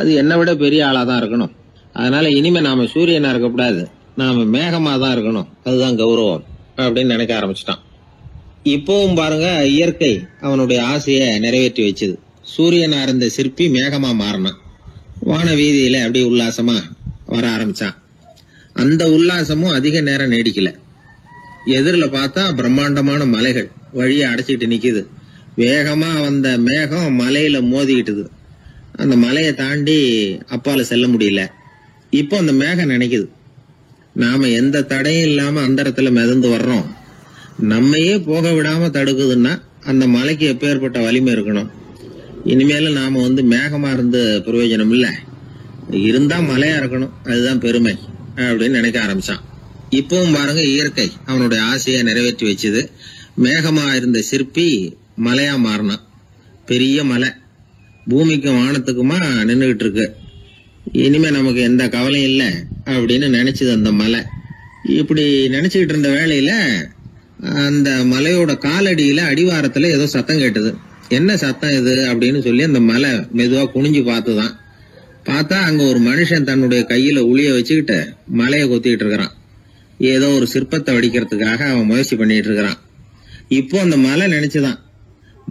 அது என்னை விட பெரிய ஆளாதான் இருக்கணும். அதனால இனிமே நாம சூரியனா இருக்கக்கூடாது, நாம மேகமா தான் இருக்கணும், அதுதான் கௌரவம் அப்படின்னு நினைக்க ஆரம்பிச்சிட்டான். இப்பவும் பாருங்க, இயற்கை அவனுடைய ஆசையை நிறைவேற்றி வச்சது. சூரியனா இருந்த சிற்பி மேகமா மாறினான். வான வீதியில அப்படியே உல்லாசமா வர ஆரம்பிச்சான். அந்த உல்லாசமும் அதிக நேரம் நீடிக்கல. எதிரில் பார்த்தா பிரம்மாண்டமான மலைகள் வழியை அடைச்சிட்டு நிக்குது. வேகமா வந்த மேகம் மலையில மோதிக்கிட்டுது. அந்த மலையை தாண்டி அப்பால செல்ல முடியல. இப்போ அந்த மேகம் நினைக்குது, நாம எந்த தடையும் இல்லாம அந்தரத்துல மிதந்து வர்றோம். நம்மையே போக விடாம தடுக்குதுன்னா அந்த மலைக்கு எப்பேற்பட்ட வலிமை இருக்கணும். இனிமேல நாம மேகமா இருந்து பிரயோஜனம் இல்ல, இருந்தா மலையா இருக்கணும், அதுதான் பெருமை அப்படின்னு நினைக்க ஆரம்பிச்சான். இப்பவும் பாருங்க, இயற்கை அவனுடைய ஆசையை நிறைவேற்றி வச்சது. மேகமா இருந்த சிற்பி மலையா மாறினான். பெரிய மலை பூமிக்கும் வானத்துக்குமா நின்றுகிட்டு இருக்கு. இனிமே நமக்கு எந்த கவலையும் இல்லை அப்படின்னு நினைச்சது அந்த மலை. இப்படி நினைச்சுக்கிட்டு இருந்த வேளையில அந்த மலையோட காலடியில அடிவாரத்துல ஏதோ சத்தம் கேட்டது. என்ன சத்தம் இது அப்படின்னு சொல்லி அந்த மலை மெதுவா குனிஞ்சு பார்த்துதான். பார்த்தா அங்க ஒரு மனுஷன் தன்னுடைய கையில உளிய வச்சுக்கிட்டு மலையை கொத்திட்டு இருக்கிறான். ஏதோ ஒரு சிற்பத்தை வடிக்கிறதுக்காக அவன் முயற்சி பண்ணிட்டு இருக்கிறான். இப்போ அந்த மலை நினைச்சுதான்,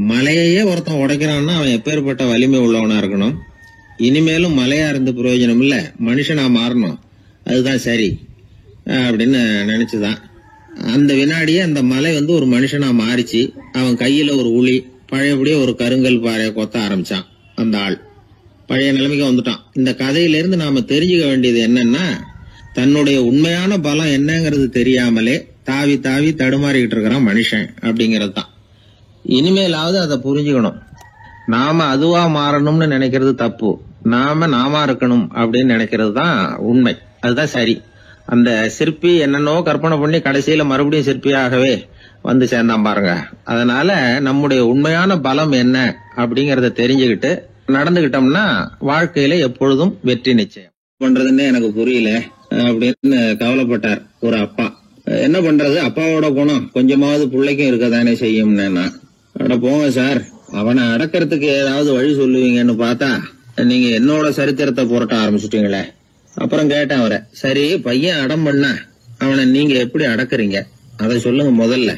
மலையையே ஒருத்தன் உடைக்கிறான்னா அவன் எப்பேற்பட்ட வலிமை உள்ளவனா இருக்கணும். இனிமேலும் மலையா இருந்து பிரயோஜனம் இல்ல, மனுஷனா மாறணும், அதுதான் சரி அப்படின்னு நினைச்சுதான். அந்த வினாடியே அந்த மலை ஒரு மனுஷனா மாறிச்சு. அவன் கையில ஒரு உளி, பழையபடியே ஒரு கருங்கல் பாறையை கொத்த ஆரம்பிச்சான். அந்த ஆள் பழைய நிலைமைக்கு வந்துட்டான். இந்த கதையிலிருந்து நாம தெரிஞ்சுக்க வேண்டியது என்னன்னா, தன்னுடைய உண்மையான பலம் என்னங்கிறது தெரியாமலே தாவி தாவி தடுமாறிக்கிட்டு இருக்கிறான் மனுஷன் அப்படிங்கிறது தான். இனிமேலாவது அதை புரிஞ்சுக்கணும். நாம அதுவா மாறணும்னு நினைக்கிறது தப்பு, நாம இருக்கணும் அப்படின்னு நினைக்கிறது தான் உண்மை, அதுதான் சரி. அந்த சிற்பி என்னென்னோ கற்பனை பண்ணி கடைசியில மறுபடியும் சிற்பியாகவே வந்து சேர்ந்தான் பாருங்க. அதனால நம்முடைய உண்மையான பலம் என்ன அப்படிங்கறத தெரிஞ்சுக்கிட்டு நடந்துகிட்டோம்னா வாழ்க்கையில எப்பொழுதும் வெற்றி நிச்சயம். பண்றதுன்னு எனக்கு புரியல அப்படின்னு கவலைப்பட்டார் ஒரு அப்பா. என்ன பண்றது, அப்பாவோட குணம் கொஞ்சமாவது பிள்ளைக்கும் இருக்கதானே செய்யும்னா, அட போங்க சார், அவனை அடக்கிறதுக்கு ஏதாவது வழி சொல்லுவீங்கன்னு பார்த்தா நீங்க என்னோட சரித்திரத்தை புரட்ட ஆரம்பிச்சுட்டீங்களே. அப்புறம் கேட்டேன் அவரை, சரி பையன் அடம் பண்ண அவனை நீங்க எப்படி அடக்குறீங்க அதை சொல்லுங்க முதல்ல,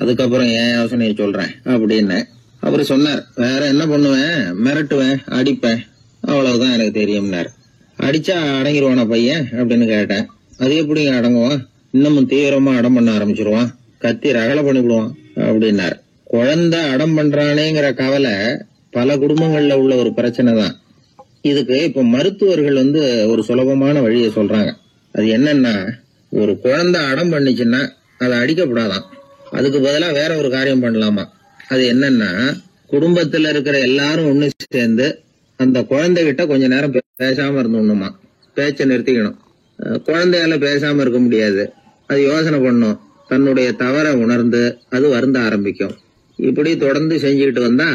அதுக்கப்புறம் என் யோசனையை சொல்றேன் அப்படின்னு. அவரு சொன்னார், வேற என்ன பண்ணுவேன், மிரட்டுவேன், அடிப்பேன், அவ்வளவுதான் எனக்கு தெரியும்னார். அடிச்சா அடங்கிடுவானா பையன் அப்படின்னு கேட்டேன். அது எப்படிங்க அடங்குவான், இன்னமும் தீவிரமா அடம் பண்ண ஆரம்பிச்சிருவான், கத்தி ரகலை பண்ணிவிடுவான் அப்படின்னார். குழந்தை அடம் பண்றானேங்கிற கவலை பல குடும்பங்கள்ல உள்ள ஒரு பிரச்சனை தான். இதுக்கு இப்ப மருத்துவர்கள் ஒரு சுலபமான வழியை சொல்றாங்க. அது என்னன்னா, ஒரு குழந்தை அடம் பண்ணிச்சுன்னா அதை அடிக்கப்படாதான், அதுக்கு பதிலா வேற ஒரு காரியம் பண்ணலாமா. அது என்னன்னா, குடும்பத்துல இருக்கிற எல்லாரும் ஒண்ணு சேர்ந்து அந்த குழந்தைகிட்ட கொஞ்ச நேரம் பேசாம இருந்தோம்னுமா, பேச்சை நிறுத்திக்கணும். குழந்தையால பேசாம இருக்க முடியாது, அது யோசனை பண்ணும், தன்னுடைய தவறை உணர்ந்து அது வருந்த ஆரம்பிக்கும். இப்படி தொடர்ந்து செஞ்சுக்கிட்டு வந்தா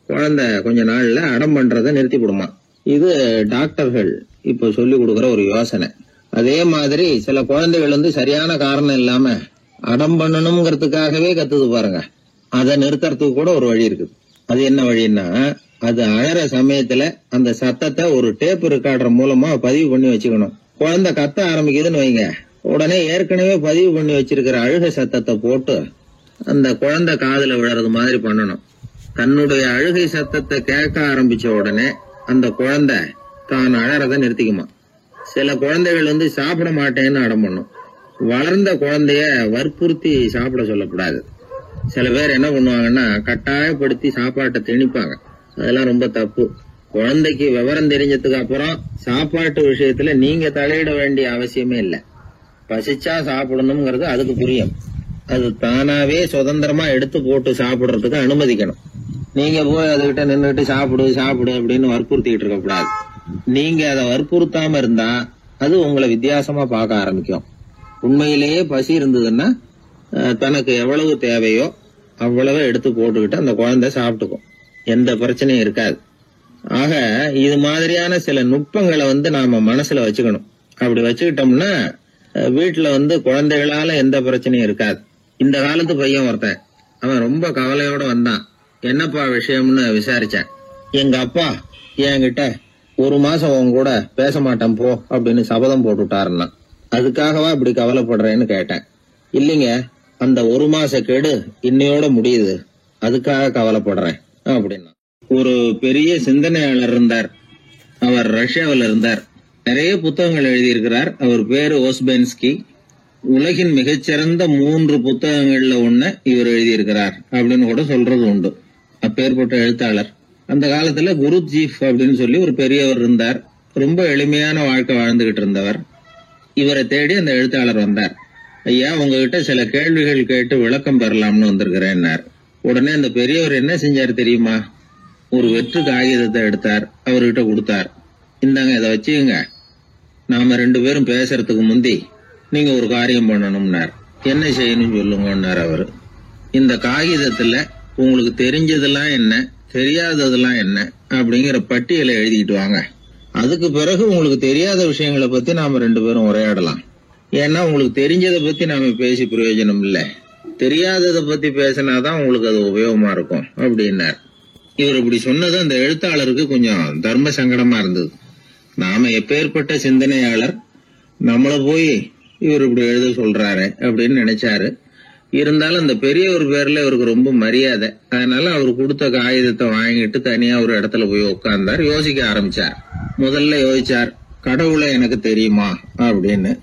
குழந்தை கொஞ்ச நாள்ல அடம் பண்றதை நிறுத்தி விடுமா. இது டாக்டர்கள் இப்ப சொல்லி கொடுக்கற ஒரு யோசனை. அதே மாதிரி சில குழந்தைகள் சரியான காரணம் இல்லாம அடம் பண்ணணுங்கிறதுக்காகவே கத்துது பாருங்க, அதை நிறுத்துறதுக்கு கூட ஒரு வழி இருக்குது. அது என்ன வழின்னா, அது அழற சமயத்துல அந்த சத்தத்தை ஒரு டேப் ரெக்கார்டர் மூலமா பதிவு பண்ணி வச்சுக்கணும். குழந்தை கத்த ஆரம்பிக்குதுன்னு வைங்க, உடனே ஏற்கனவே பதிவு பண்ணி வச்சிருக்கிற அழுகை சத்தத்தை போட்டு அந்த குழந்தை காதுல விழறது மாதிரி பண்ணணும். தன்னுடைய அழுகை சத்தத்தை கேட்க ஆரம்பிச்ச உடனே அந்த குழந்தை தான் அழறதை நிறுத்திக்குமா. சில குழந்தைகள் சாப்பிட மாட்டேன்னு அடம் பண்ணும். வளர்ந்த குழந்தைய வற்புறுத்தி சாப்பிட சொல்லக்கூடாது. சில பேர் என்ன பண்ணுவாங்கன்னா, கட்டாயப்படுத்தி சாப்பாட்டை திணிப்பாங்க. அதெல்லாம் ரொம்ப தப்பு. குழந்தைக்கு விவரம் தெரிஞ்சதுக்கு அப்புறம் சாப்பாட்டு விஷயத்துல நீங்க தலையிட வேண்டிய அவசியமே இல்லை. பசிச்சா சாப்பிடணுங்கிறது அதுக்கு புரியும். அது தானாவே சுதந்திரமா எடுத்து போட்டு சாப்பிடுறதுக்கு அனுமதிக்கணும். நீங்க போய் அதுகிட்ட நின்றுட்டு சாப்பிடு சாப்பிடு அப்படின்னு வற்புறுத்திக்கிட்டு இருக்க கூடாது. நீங்க அதை வற்புறுத்தாம இருந்தா அது உங்களை வித்தியாசமா பார்க்க ஆரம்பிக்கும். உண்மையிலேயே பசி இருந்ததுன்னா தனக்கு எவ்வளவு தேவையோ அவ்வளவு எடுத்து போட்டுக்கிட்டு அந்த குழந்தை சாப்பிட்டுக்கும், எந்த பிரச்சனையும் இருக்காது. ஆக இது மாதிரியான சில நுட்பங்களை நாம மனசுல வச்சுக்கணும். அப்படி வச்சுக்கிட்டோம்னா வீட்டுல குழந்தைகளால எந்த பிரச்சனையும் இருக்காது. இந்த காலத்து பையன் ஒருத்தன், அவன் ரொம்ப கவலையோட வந்தான். என்னப்பா விஷயம்னு விசாரிச்சேன். எங்க அப்பா என்கிட்ட 1 மாசம் உன் கூட பேச மாட்டேன் போ அப்படின்னு சபதம் போட்டுட்டாருன்னா, அதுக்காகவா இப்படி கவலைப்படுறேன்னு கேட்டேன். இல்லைங்க, அந்த 1 மாச கெடு இன்னையோட முடியுது, அதுக்காக கவலைப்படுறேன் அப்படின்னா. ஒரு பெரிய சிந்தனையாளர் இருந்தார். அவர் ரஷ்யாவில் இருந்தார். நிறைய புத்தகங்கள் எழுதியிருக்கிறார். அவர் பேரு ஓஸ்பென்ஸ்கி. உலகின் மிகச்சிறந்த 3 புத்தகங்கள்ல ஒண்ணு இவர் எழுதியிருக்கிறார் அப்படின்னு கூட சொல்றது உண்டு. அப்பேற்பட்ட எழுத்தாளர். அந்த காலத்துல குருஜீஃப் அப்படின்னு சொல்லி ஒரு பெரியவர் இருந்தார். ரொம்ப எளிமையான வாழ்க்கை வாழ்ந்துகிட்டு இருந்தவர். இவரை தேடி அந்த எழுத்தாளர் வந்தார். ஐயா, உங்ககிட்ட சில கேள்விகள் கேட்டு விளக்கம் பெறலாம்னு வந்திருக்கிறேன்னார். உடனே அந்த பெரியவர் என்ன செஞ்சாரு தெரியுமா? ஒரு வெற்று காகிதத்தை எடுத்தார், அவர்கிட்ட கொடுத்தார். இந்தாங்க, இதை வச்சுக்கங்க, நாம 2 பேரும் பேசுறதுக்கு முந்தி நீங்க ஒரு காரியம் பண்ணணும்னார். என்ன செய்யணும் சொல்லுங்கன்னார் அவரு. இந்த காகிதத்துல உங்களுக்கு தெரிஞ்சதெல்லாம் என்ன, தெரியாததெல்லாம் என்ன அப்படிங்கிற பட்டியலை எழுதிட்டு வாங்க. அதுக்கு பிறகு உங்களுக்கு தெரியாத விஷயங்களை பத்தி நாம 2 பேரும் உரையாடலாம். ஏன்னா உங்களுக்கு தெரிஞ்சதை பத்தி நாம பேசி பிரயோஜனம் இல்லை, தெரியாததை பத்தி பேசினாதான் உங்களுக்கு அது உபயோகமா இருக்கும் அப்படின்னார். இவர் இப்படி சொன்னது அந்த எழுத்தாளருக்கு கொஞ்சம் தர்ம சங்கடமா இருந்தது. நாம எப்பேற்பட்ட சிந்தனையாளர், நம்மள போய் இவர் இப்படி எழுத சொல்றாரு அப்படின்னு நினைச்சாரு. இருந்தாலும் அந்த பெரியவர் பேர்ல இவருக்கு ரொம்ப மரியாதை. அதனால அவர் கொடுத்த காகிதத்தை வாங்கிட்டு தனியா ஒரு இடத்துல போய் உட்கார்ந்தார். யோசிக்க ஆரம்பிச்சார். முதல்ல யோசிச்சார், கடவுளை எனக்கு தெரியுமா அப்படின்னு.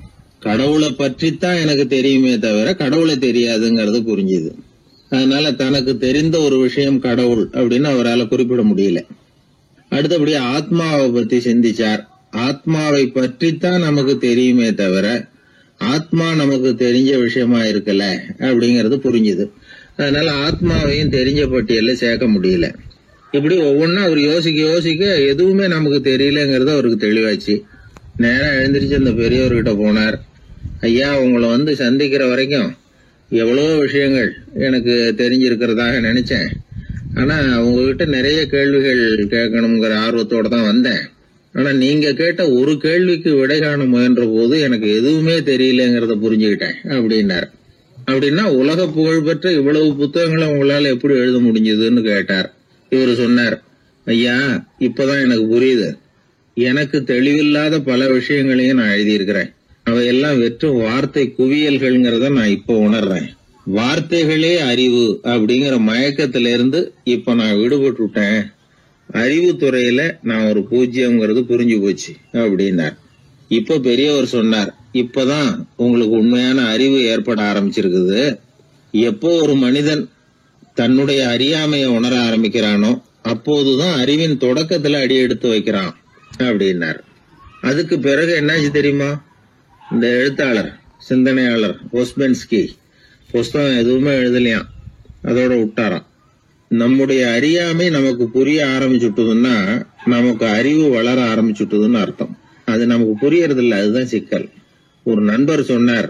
கடவுளை பற்றித்தான் எனக்கு தெரியுமே தவிர கடவுளை தெரியாதுங்கிறது புரிஞ்சுது. அதனால தனக்கு தெரிந்த ஒரு விஷயம் கடவுள் அப்படின்னு அவரால் குறிப்பிட முடியல. அடுத்தபடியா ஆத்மாவை பத்தி சிந்திச்சார். ஆத்மாவை பற்றித்தான் நமக்கு தெரியுமே தவிர ஆத்மா நமக்கு தெரிஞ்ச விஷயமா இருக்கல அப்படிங்கறது புரிஞ்சுது. அதனால ஆத்மாவையும் தெரிஞ்ச பட்டியல்ல சேர்க்க முடியல. இப்படி ஒவ்வொன்னா அவர் யோசிக்க யோசிக்க எதுவுமே நமக்கு தெரியலங்கிறது அவருக்கு தெளிவாச்சு. நேரா எழுந்திரிச்சு அந்த பெரியவர்கிட்ட போனார். ஐயா, உங்களை சந்திக்கிற வரைக்கும் எவ்வளவோ விஷயங்கள் எனக்கு தெரிஞ்சிருக்கிறதாக நினைச்சேன். ஆனா உங்ககிட்ட நிறைய கேள்விகள் கேட்கணுங்கிற ஆர்வத்தோட தான் வந்தேன். ஆனா நீங்க கேட்ட ஒரு கேள்விக்கு விடை காண முயன்ற போது எனக்கு எதுவுமே தெரியலங்கிறத புரிஞ்சுக்கிட்டேன் அப்படின்னார். அப்படின்னா உலக புகழ்பெற்ற இவ்வளவு புத்தகங்களை உங்களால எப்படி எழுத முடிஞ்சதுன்னு கேட்டார். இவர் சொன்னார், ஐயா, இப்பதான் எனக்கு புரியுது. எனக்கு தெளிவில்லாத பல விஷயங்களையும் நான் எழுதியிருக்கிறேன். அவையெல்லாம் வெற்றும் வார்த்தை குவியல்கள்ங்கிறத நான் இப்ப உணர்றேன். வார்த்தைகளே அறிவு அப்படிங்கிற மயக்கத்திலிருந்து இப்ப நான் விடுபட்டுட்டேன். அறிவுத்துறையில நான் ஒரு பூஜ்யம்ங்கிறது புரிஞ்சு போச்சு அப்படின்னார். இப்ப பெரியவர் சொன்னார், இப்பதான் உங்களுக்கு உண்மையான அறிவு ஏற்பட ஆரம்பிச்சிருக்குது. எப்போ ஒரு மனிதன் தன்னுடைய அறியாமையை உணர ஆரம்பிக்கிறானோ அப்போதுதான் அறிவின் தொடக்கத்துல அடி எடுத்து வைக்கிறான் அப்படின்னார். அதுக்கு பிறகு என்னாச்சு தெரியுமா? இந்த எழுத்தாளர், சிந்தனையாளர் ஓஸ்பென்ஸ்கி புஸ்தகம் எதுவுமே எழுதலையாம், அதோட விட்டாராம். நம்முடைய அறியாமை நமக்கு புரிய ஆரம்பிச்சுட்டதுன்னா நமக்கு அறிவு வளர ஆரம்பிச்சுட்டதுன்னு அர்த்தம். அது நமக்கு புரியறது இல்லை, அதுதான் சிக்கல். ஒரு நண்பர் சொன்னார்,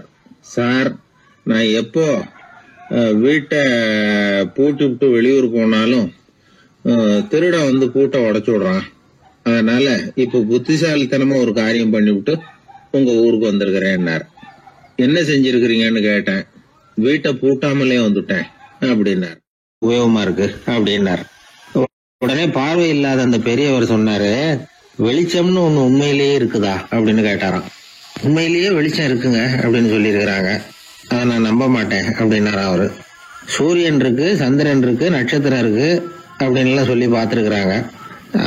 சார், நான் எப்போ வீட்டை பூட்டி விட்டு வெளியூர் போனாலும் திருடன் பூட்டை உடைச்சு விடுறான். அதனால இப்ப புத்திசாலித்தனமா ஒரு காரியம் பண்ணிவிட்டு உங்க ஊருக்கு வந்திருக்கிறேன்னார். என்ன செஞ்சிருக்கிறீங்கன்னு கேட்டேன். வீட்டை பூட்டாமலே வந்துட்டேன் அப்படின்னார். உபயோகமா இருக்கு அப்படின்னார். உடனே பார்வை இல்லாத அந்த பெரியவர் சொன்னாரு, வெளிச்சம்னு ஒண்ணு உண்மையிலேயே இருக்குதா அப்படின்னு கேட்டாராம். உண்மையிலேயே வெளிச்சம் இருக்குங்க அப்படின்னு சொல்லியிருக்கிறாங்க, அதை நான் நம்ப மாட்டேன் அப்படின்னாரா அவரு. சூரியன் இருக்கு, சந்திரன் இருக்கு, நட்சத்திரம் இருக்கு அப்படின்னு சொல்லி பார்த்துருக்குறாங்க,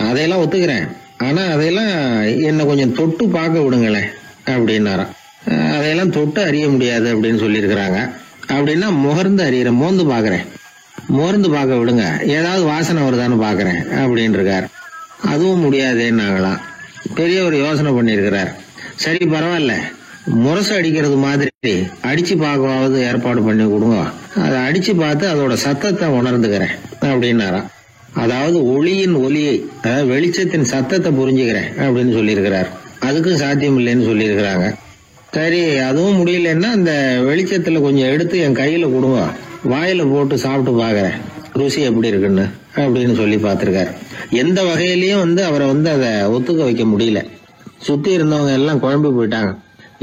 அதையெல்லாம் ஒத்துக்கிறேன். ஆனா அதையெல்லாம் என்ன கொஞ்சம் தொட்டு பார்க்க விடுங்களேன் அப்படின்னாராம். அதையெல்லாம் தொட்டு அறிய முடியாது அப்படின்னு சொல்லியிருக்கிறாங்க. அப்படின்னா முகர்ந்து அறியறேன், மோந்து பாக்குறேன். மோர்ந்து பார்க்க விடுங்க, ஏதாவது வாசனை வருதான்னு பாக்குறேன் அப்படின்னு இருக்கார். அதுவும் முடியாதேன்னாங்களாம். பெரியவர் யோசனை பண்ணிருக்கிறார். சரி, பரவாயில்ல, முரசு அடிக்கிறது மாதிரி அடிச்சு பார்க்கவாவது ஏற்பாடு பண்ணி கொடுங்க, அதை அடிச்சு பார்த்து அதோட சத்தத்தை உணர்ந்துக்கிறேன் அப்படின்னாராம். அதாவது ஒளியின் ஒலியை, வெளிச்சத்தின் சத்தத்தை புரிஞ்சுக்கிறேன் அப்படின்னு சொல்லியிருக்கிறார். அதுக்கும் சாத்தியம் இல்லைன்னு சொல்லியிருக்கிறாங்க. சரி, அதுவும் முடியலன்னா அந்த வெளிச்சத்துல கொஞ்சம் எடுத்து என் கையில கொடுங்க, வாயில போட்டு சாப்பிட்டு பாக்குறேன் ருசி எப்படி இருக்குன்னு அப்படின்னு சொல்லி பார்த்திருக்காரு. எந்த வகையிலயும் அவரை அதை ஒத்துக்க வைக்க முடியல. சுத்தி இருந்தவங்க எல்லாம் குழம்பி போயிட்டாங்க.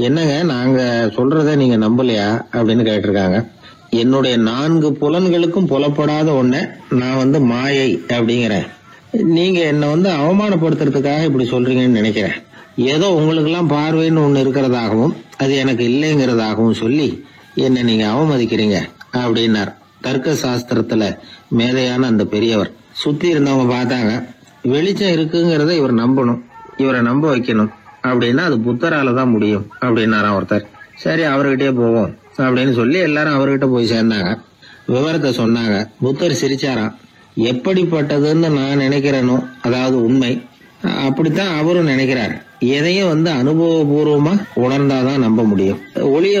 என்னங்க, நாங்க சொல்றத நீங்க நம்பலையா அப்படின்னு கேட்டிருக்காங்க. என்னுடைய 4 புலன்களுக்கும் புலப்படாத ஒண்ண நான் மாயை அப்படிங்கிறேன். நீங்க என்ன அவமானப்படுத்துறதுக்காக இப்படி சொல்றீங்கன்னு நினைக்கிறேன். ஏதோ உங்களுக்கு எல்லாம் பார்வைன்னு ஒண்ணு இருக்கிறதாகவும் அது எனக்கு இல்லைங்கிறதாகவும் சொல்லி என்ன நீங்க அவமதிக்கிறீங்க அப்படின்னார். தர்க்க சாஸ்திரத்துல மேதையான அந்த பெரியவர். சுத்தி இருந்தவங்க பார்த்தாங்க, வெளிச்சம் இருக்குங்கிறத இவர் நம்பணும், இவரை நம்ப வைக்கணும் அப்படின்னா அது புத்தரால தான் முடியும் அப்படின்னாராம் ஒருத்தர். சரி அவர்கிட்டயே போவோம் அப்படின்னு சொல்லி எல்லாரும் அவர்கிட்ட போய் சேர்ந்தாங்க. விவரத்தை சொன்னாங்க. புத்தர் சிரிச்சாராம். எப்படிப்பட்டதுன்னு நான் நினைக்கிறேனோ, அதாவது உண்மை, அப்படித்தான் அவரும் நினைக்கிறார். எதையும் அனுபவபூர்வமா உணர்ந்தாதான் நம்ப முடியும். ஒளிய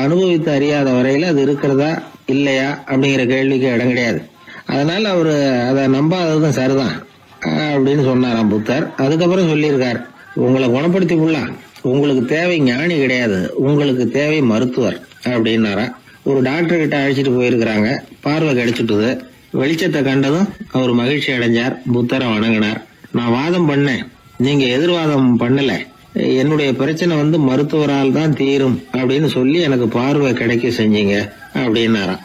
அனுபவித்து அறியாத வரையில அது இருக்கிறதா இல்லையா அப்படிங்கிற கேள்விக்கு இடம் கிடையாது. அதனால அவரு அதை நம்பாததும் சரிதான் அப்படின்னு சொன்னாராம் புத்தர். அதுக்கப்புறம் சொல்லியிருக்கார், உங்களை குணப்படுத்தி புள்ளா, உங்களுக்கு தேவை ஞானி கிடையாது, உங்களுக்கு தேவை மருத்துவர் அப்படின்னாரா. ஒரு டாக்டர் கிட்ட அழைச்சிட்டு போயிருக்கிறாங்க. பார்வை கிடைச்சிட்டுது. வெளிச்சத்தை கண்டதும் அவர் மகிழ்ச்சி அடைஞ்சார். புத்தரை வணங்கினார். நான் வாதம் பண்ணேன், நீங்க எதிர்வாதம் பண்ணல, என்னுடைய பிரச்சனை மருத்துவரால் தான் தீரும் அப்படின்னு சொல்லி எனக்கு பார்வை கிடைக்க செஞ்சீங்க அப்படின்னாராம்.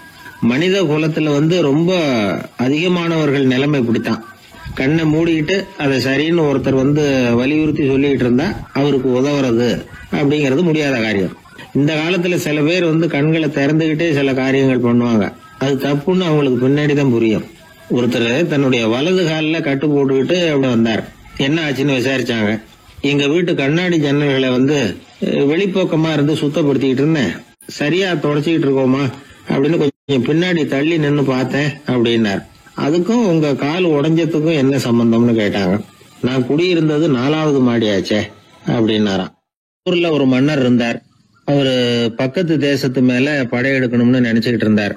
மனித குலத்துல ரொம்ப அதிகமானவர்கள் நிலைமை இப்படித்தான். கண்ணை மூடிக்கிட்டு அதை சரின்னு ஒருத்தர் வலியுறுத்தி சொல்லிட்டு இருந்தா அவருக்கு உதவுறது அப்படிங்கிறது முடியாத காரியம். இந்த காலத்துல சில பேர் கண்களை திறந்துகிட்டே சில காரியங்கள் பண்ணுவாங்க. அது தப்புன்னு அவங்களுக்கு பின்னாடிதான் புரியும். ஒருத்தர் தன்னுடைய வலது காலில் கட்டு போட்டுக்கிட்டு அப்படி வந்தார். என்ன ஆச்சுன்னு விசாரிச்சாங்க. எங்க வீட்டு கண்ணாடி ஜன்னல்களை வெளிப்பக்கமா இருந்து சுத்தப்படுத்திக்கிட்டு இருந்தேன், சரியா தொடச்சிக்கிட்டு இருக்கோமா அப்படின்னு கொஞ்சம் பின்னாடி தள்ளி நின்னு பார்த்தேன் அப்படின்னார். அதுக்கும் உங்க கால் உடைஞ்சதுக்கும் என்ன சம்பந்தம்னு கேட்டாங்க. நான் குடியிருந்தது 4வது மாடியாச்சே அப்படின்னாராம். ஊர்ல ஒரு மன்னர் இருந்தார். அவரு பக்கத்து தேசத்து மேல படையெடுக்கணும்னு நினைச்சுக்கிட்டு இருந்தார்.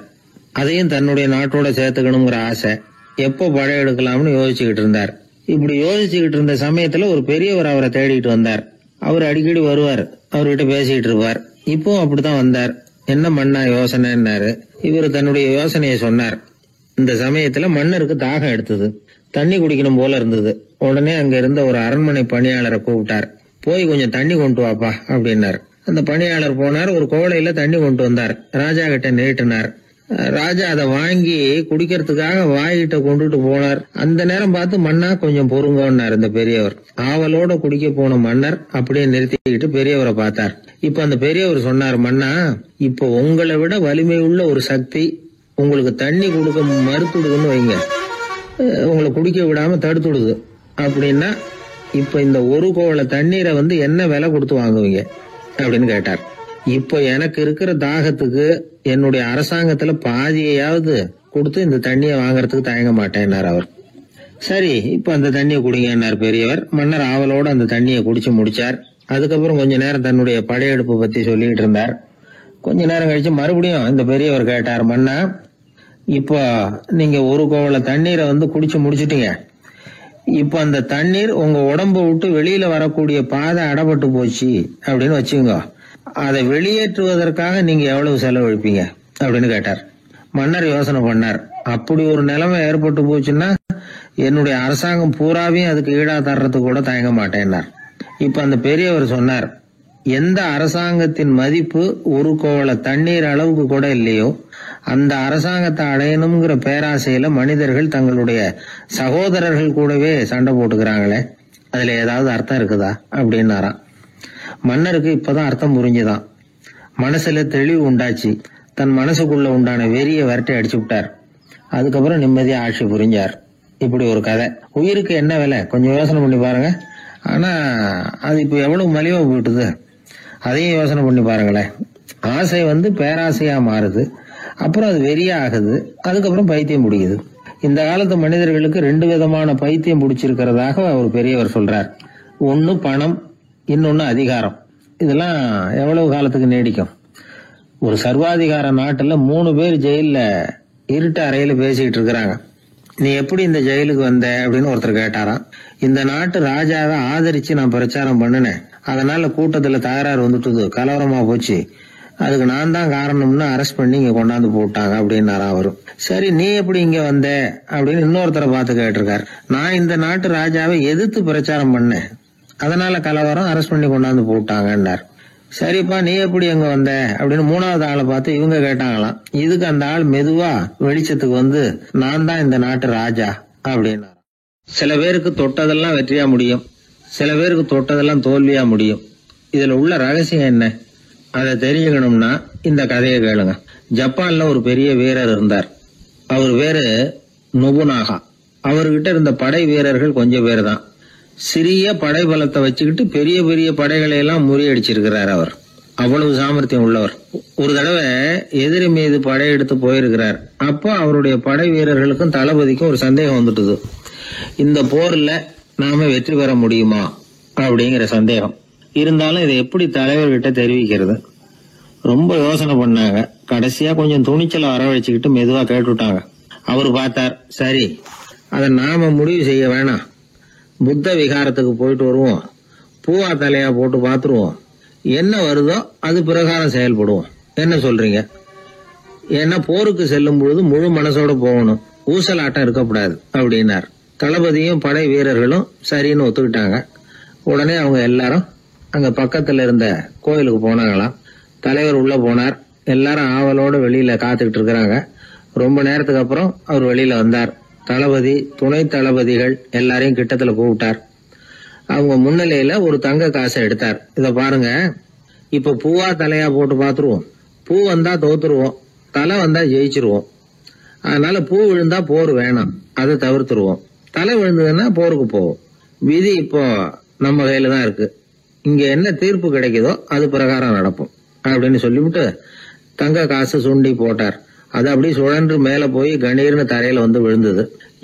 அதையும் தன்னுடைய நாட்டோட சேர்த்துக்கணுங்கிற ஆசை. எப்போ படையெடுக்கலாம்னு யோசிச்சுக்கிட்டு இருந்தார். இப்படி யோசிச்சுக்கிட்டு இருந்த சமயத்துல ஒரு பெரியவர் அவரை தேடிட்டு வந்தார். அவர் அடிக்கடி வருவார், அவர்கிட்ட பேசிக்கிட்டு இருப்பார். இப்போ அப்படித்தான் வந்தார். என்ன மன்னா யோசனைன்னாரு. இவர் தன்னுடைய யோசனையை சொன்னார். இந்த சமயத்துல மன்னருக்கு தாகம் எடுத்தது, தண்ணி குடிக்கணும் போல இருந்தது. உடனே அங்க இருந்த ஒரு அரண்மனை பணியாளரை கூப்பிட்டார். போய் கொஞ்சம் தண்ணி கொண்டு வாப்பா அப்படின்னார். அந்த பணியாளர் போனார். ஒரு கோலையில தண்ணி கொண்டு வந்தார். ராஜா கிட்ட நீட்டினார். ராஜா அதை வாங்கி குடிக்கிறதுக்காக வாயிட்ட கொண்டுட்டு போனார். அந்த நேரம் பார்த்து, மன்னா கொஞ்சம் பொறுங்கன்னார் இந்த பெரியவர். ஆவலோட குடிக்க போன மன்னர் அப்படியே நிறுத்திக்கிட்டு பெரியவரை பார்த்தார். இப்ப அந்த பெரியவர் சொன்னார், மன்னா இப்ப உங்களை விட வலிமை உள்ள ஒரு சக்தி உங்களுக்கு தண்ணி கொடுக்க மறுத்துடுதுன்னு வைங்க, உங்களை குடிக்க விடாம தடுத்துடுது அப்படின்னா, இப்ப இந்த ஒரு கோவள தண்ணீரை என்ன விலை கொடுத்து வாங்குவீங்க அப்படின்னு கேட்டார். இப்போ எனக்கு இருக்கிற தாகத்துக்கு என்னுடைய அரசாங்கத்துல பாதியையாவது கொடுத்து இந்த தண்ணியை வாங்கறதுக்கு தயங்க மாட்டேன்னார் அவர். சரி இப்ப அந்த தண்ணியை குடிங்கன்னார் பெரியவர். மன்னர் ஆவலோட அந்த தண்ணியை குடிச்சு முடிச்சார். அதுக்கப்புறம் கொஞ்ச நேரம் தன்னுடைய படையெடுப்பு பத்தி சொல்லிட்டு இருந்தார். கொஞ்ச நேரம் கழிச்சு மறுபடியும் இந்த பெரியவர் கேட்டார், மன்னா இப்போ நீங்க ஒரு கோவள தண்ணீரை குடிச்சு முடிச்சிட்டீங்க. இப்ப அந்த தண்ணீர் உங்க உடம்ப விட்டு வெளியில வரக்கூடிய பாதை அடப்பட்டு போச்சு அப்படின்னு வச்சுங்க, அதை வெளியேற்றுவதற்காக நீங்க எவ்வளவு செலவழிப்பீங்க அப்படின்னு கேட்டார். மன்னர் யோசனை பண்ணார். அப்படி ஒரு நிலைமை ஏற்பட்டு போச்சுன்னா என்னுடைய அரசாங்கம் பூராவையும் அதுக்கு ஈடா தர்றதுக்கு கூட தயங்க மாட்டேன்னார். இப்ப அந்த பெரியவர் சொன்னார், எந்த அரசாங்கத்தின் மதிப்பு ஒரு கோவள தண்ணீர் அளவுக்கு கூட இல்லையோ அந்த அரசாங்கத்தை அடையணுங்கிற பேராசையில மனிதர்கள் தங்களுடைய சகோதரர்கள் கூடவே சண்டை போட்டுக்கிறாங்களே, அதுல ஏதாவது அர்த்தம் இருக்குதா அப்படின்னாராம். மன்னருக்கு இப்பதான் அர்த்தம் புரிஞ்சுதான். மனசுல தெளிவு உண்டாச்சு. தன் மனசுக்குள்ள உண்டான வெறிய விரட்டி அடிச்சு விட்டார். அதுக்கப்புறம் நிம்மதியா ஆட்சி புரிஞ்சார். இப்படி ஒரு கதை. உயிருக்கு என்ன விலை கொஞ்சம் யோசனை பண்ணி பாருங்க. ஆனா அது இப்ப எவ்வளவு மலிவா போயிட்டுது, அதையும் யோசனை பண்ணி பாருங்களேன். ஆசை பேராசையா மாறுது, அப்புறம் அது வெறியா ஆகுது, அதுக்கப்புறம் பைத்தியம் முடியுது. இந்த காலத்து மனிதர்களுக்கு 2 விதமான பைத்தியம் பிடிச்சிருக்கிறதாக ஒரு பெரியவர் சொல்றார். ஒன்னு பணம், இன்னொன்னு அதிகாரம். இதெல்லாம் எவ்வளவு காலத்துக்கு நீடிக்கும்? ஒரு சர்வாதிகார நாட்டுல 3 பேர் ஜெயில இருட்டு அறையில பேசிக்கிட்டு இருக்கிறாங்க. நீ எப்படி இந்த ஜெயிலுக்கு வந்த அப்படின்னு ஒருத்தர் கேட்டாராம். இந்த நாட்டு ராஜாவை ஆதரிச்சு நான் பிரச்சாரம் பண்ணினேன், அதனால கூட்டத்துல தகராறு வந்துட்டுது, கலவரமா போச்சு, அதுக்கு நான் தான் காரணம்னு அரெஸ்ட் பண்ணி இங்க கொண்டாந்து போட்டாங்க அப்படின்னாராம் அவரு. சரி நீ எப்படி இங்க வந்த அப்படின்னு இன்னொருத்தரை பார்த்து கேட்டிருக்காரு. நான் இந்த நாட்டு ராஜாவை எதிர்த்து பிரச்சாரம் பண்ணேன், அதனால கலவரம், அரெஸ்ட் பண்ணி கொண்டாந்து போட்டாங்கன்னார். சரிப்பா நீ எப்படி எங்க வந்த அப்படின்னு 3வது ஆளை பார்த்து இவங்க கேட்டாங்களாம். இதுக்கு அந்த ஆள் மெதுவா வெளிச்சத்துக்கு நான் தான் இந்த நாட்டு ராஜா அப்படின்னா. சில பேருக்கு தொட்டதெல்லாம் வெற்றியா முடியும், சில பேருக்கு தொட்டதெல்லாம் தோல்வியா முடியும். இதுல உள்ள ரகசியம் என்ன? அதை தெரிஞ்சுக்கணும்னா இந்த கதையை கேளுங்க. ஜப்பான்ல ஒரு பெரிய வீரர் இருந்தார். அவர் பேரு நொபுனாகா. அவர்கிட்ட இருந்த படை வீரர்கள் கொஞ்சம் பேர் தான். சிறிய படை பலத்தை வச்சுக்கிட்டு பெரிய பெரிய படைகளை எல்லாம் முறியடிச்சிருக்கிறார். அவர் அவ்வளவு சாமர்த்தியம் உள்ளவர். ஒரு தடவை எதிரி மீது படையெடுத்து போயிருக்கிறார். அப்போ அவருடைய படை வீரர்களுக்கும் தளபதிக்கும் ஒரு சந்தேகம் வந்துட்டுது. இந்த போர்ல நாம வெற்றி பெற முடியுமா அப்படிங்கிற சந்தேகம் இருந்தாலும் இதை எப்படி தலைவர்கிட்ட தெரிவிக்கிறது? ரொம்ப யோசனை பண்ணாங்க. கடைசியா கொஞ்சம் துணிச்சலை வரவழைச்சுக்கிட்டு மெதுவா கேட்டுட்டாங்க. அவரு பார்த்தார், சரி அதை நாம முடிவு செய்ய வேணாம். புத்த விகாரத்துக்கு போயிட்டு வருவோம், பூவா தலையா போட்டு பாத்துருவோம், என்ன வருதோ அது பிரகாரம் செயல்படுவோம். என்ன சொல்றீங்க? ஏன்னா போருக்கு செல்லும் பொழுது முழு மனசோட போகணும், ஊசலாட்டம் இருக்கக்கூடாது அப்படின்னார். தளபதியும் படை வீரர்களும் சரின்னு ஒத்துக்கிட்டாங்க. உடனே அவங்க எல்லாரும் அங்க பக்கத்துல இருந்த கோயிலுக்கு போனாங்களாம். தலைவர் உள்ள போனார். எல்லாரும் ஆவலோட வெளியில காத்துக்கிட்டு இருக்கிறாங்க. ரொம்ப நேரத்துக்கு அப்புறம் அவர் வெளியில வந்தார். தளபதி, துணை தளபதிகள் எல்லாரையும் கிட்டத்துல கூப்பிட்டார். அவங்க முன்னிலையில ஒரு தங்க காசை எடுத்தார். இத பாருங்க, இப்ப பூவா தலையா போட்டு பாத்துருவோம். பூ வந்தா தோத்துருவோம், தலை வந்தா ஜெயிச்சிருவோம். அதனால பூ விழுந்தா போர் வேணாம், அதை தவிர்த்துருவோம். தலை விழுந்ததுன்னா போருக்கு போவோம். விதி இப்போ நம்ம கையில தான் இருக்கு. இங்க என்ன தீர்ப்பு கிடைக்குதோ அது பிரகாரம் நடப்போம் அப்படின்னு சொல்லிவிட்டு தங்க காசு சுண்டி போட்டார். அது அப்படியே சுழன்று மேல போய் கணீர்னு தரையில வந்து விழுந்தது.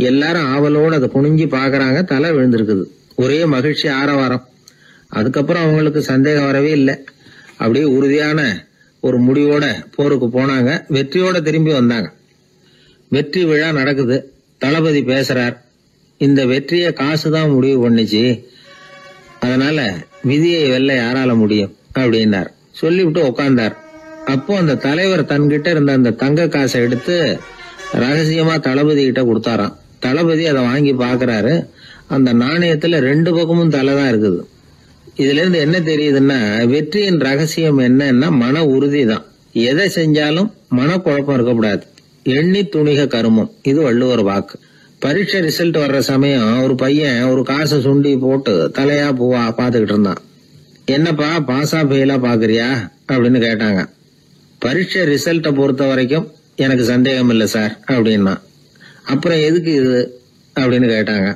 எல்லாரும் ஆவலோடு அதை குனிஞ்சி பாக்குறாங்க. தலை விழுந்திருக்குது. ஒரே மகிழ்ச்சி, ஆரவாரம். அதுக்கப்புறம் அவங்களுக்கு சந்தேகம் வரவே இல்லை. அப்படியே உறுதியான ஒரு முடிவோட போருக்கு போனாங்க. வெற்றியோட திரும்பி வந்தாங்க. வெற்றி விழா நடக்குது. தளபதி பேசுறார். இந்த வெற்றியை காசுதான் முடிவு பண்ணிச்சு, அதனால விதியை வெல்ல யாரால முடியும் அப்படின்னார். சொல்லிவிட்டு உட்கார்ந்தார். அப்போ அந்த தலைவர் தன்கிட்ட இருந்த அந்த தங்க காசை எடுத்து ரகசியமா தளபதி கிட்ட கொடுத்தாராம். தளபதி அதை வாங்கி பாக்குறாரு. அந்த நாணயத்துல 2 பக்கமும் தலை தான் இருக்குது. இதுல இருந்து என்ன தெரியுதுன்னா, வெற்றியின் ரகசியம் என்னன்னா மன உறுதி தான். எதை செஞ்சாலும் மனக்குழப்பம் இருக்கக்கூடாது. எண்ணி துணிக கருமம், இது வள்ளுவர் வாக்கு. பரீட்சை ரிசல்ட் வர்ற சமயம் ஒரு பையன் ஒரு காசை சுண்டி போட்டு தலையா பூவா பாத்துக்கிட்டு இருந்தான். என்னப்பா பாஸா ஃபெயிலா பாக்குறியா அப்படின்னு கேட்டாங்க. பரீட்சை ரிசல்ட்டை பொறுத்த வரைக்கும் எனக்கு சந்தேகம் இல்லை சார் அப்படின்னா. அப்புறம் எதுக்கு இது அப்படின்னு கேட்டாங்க.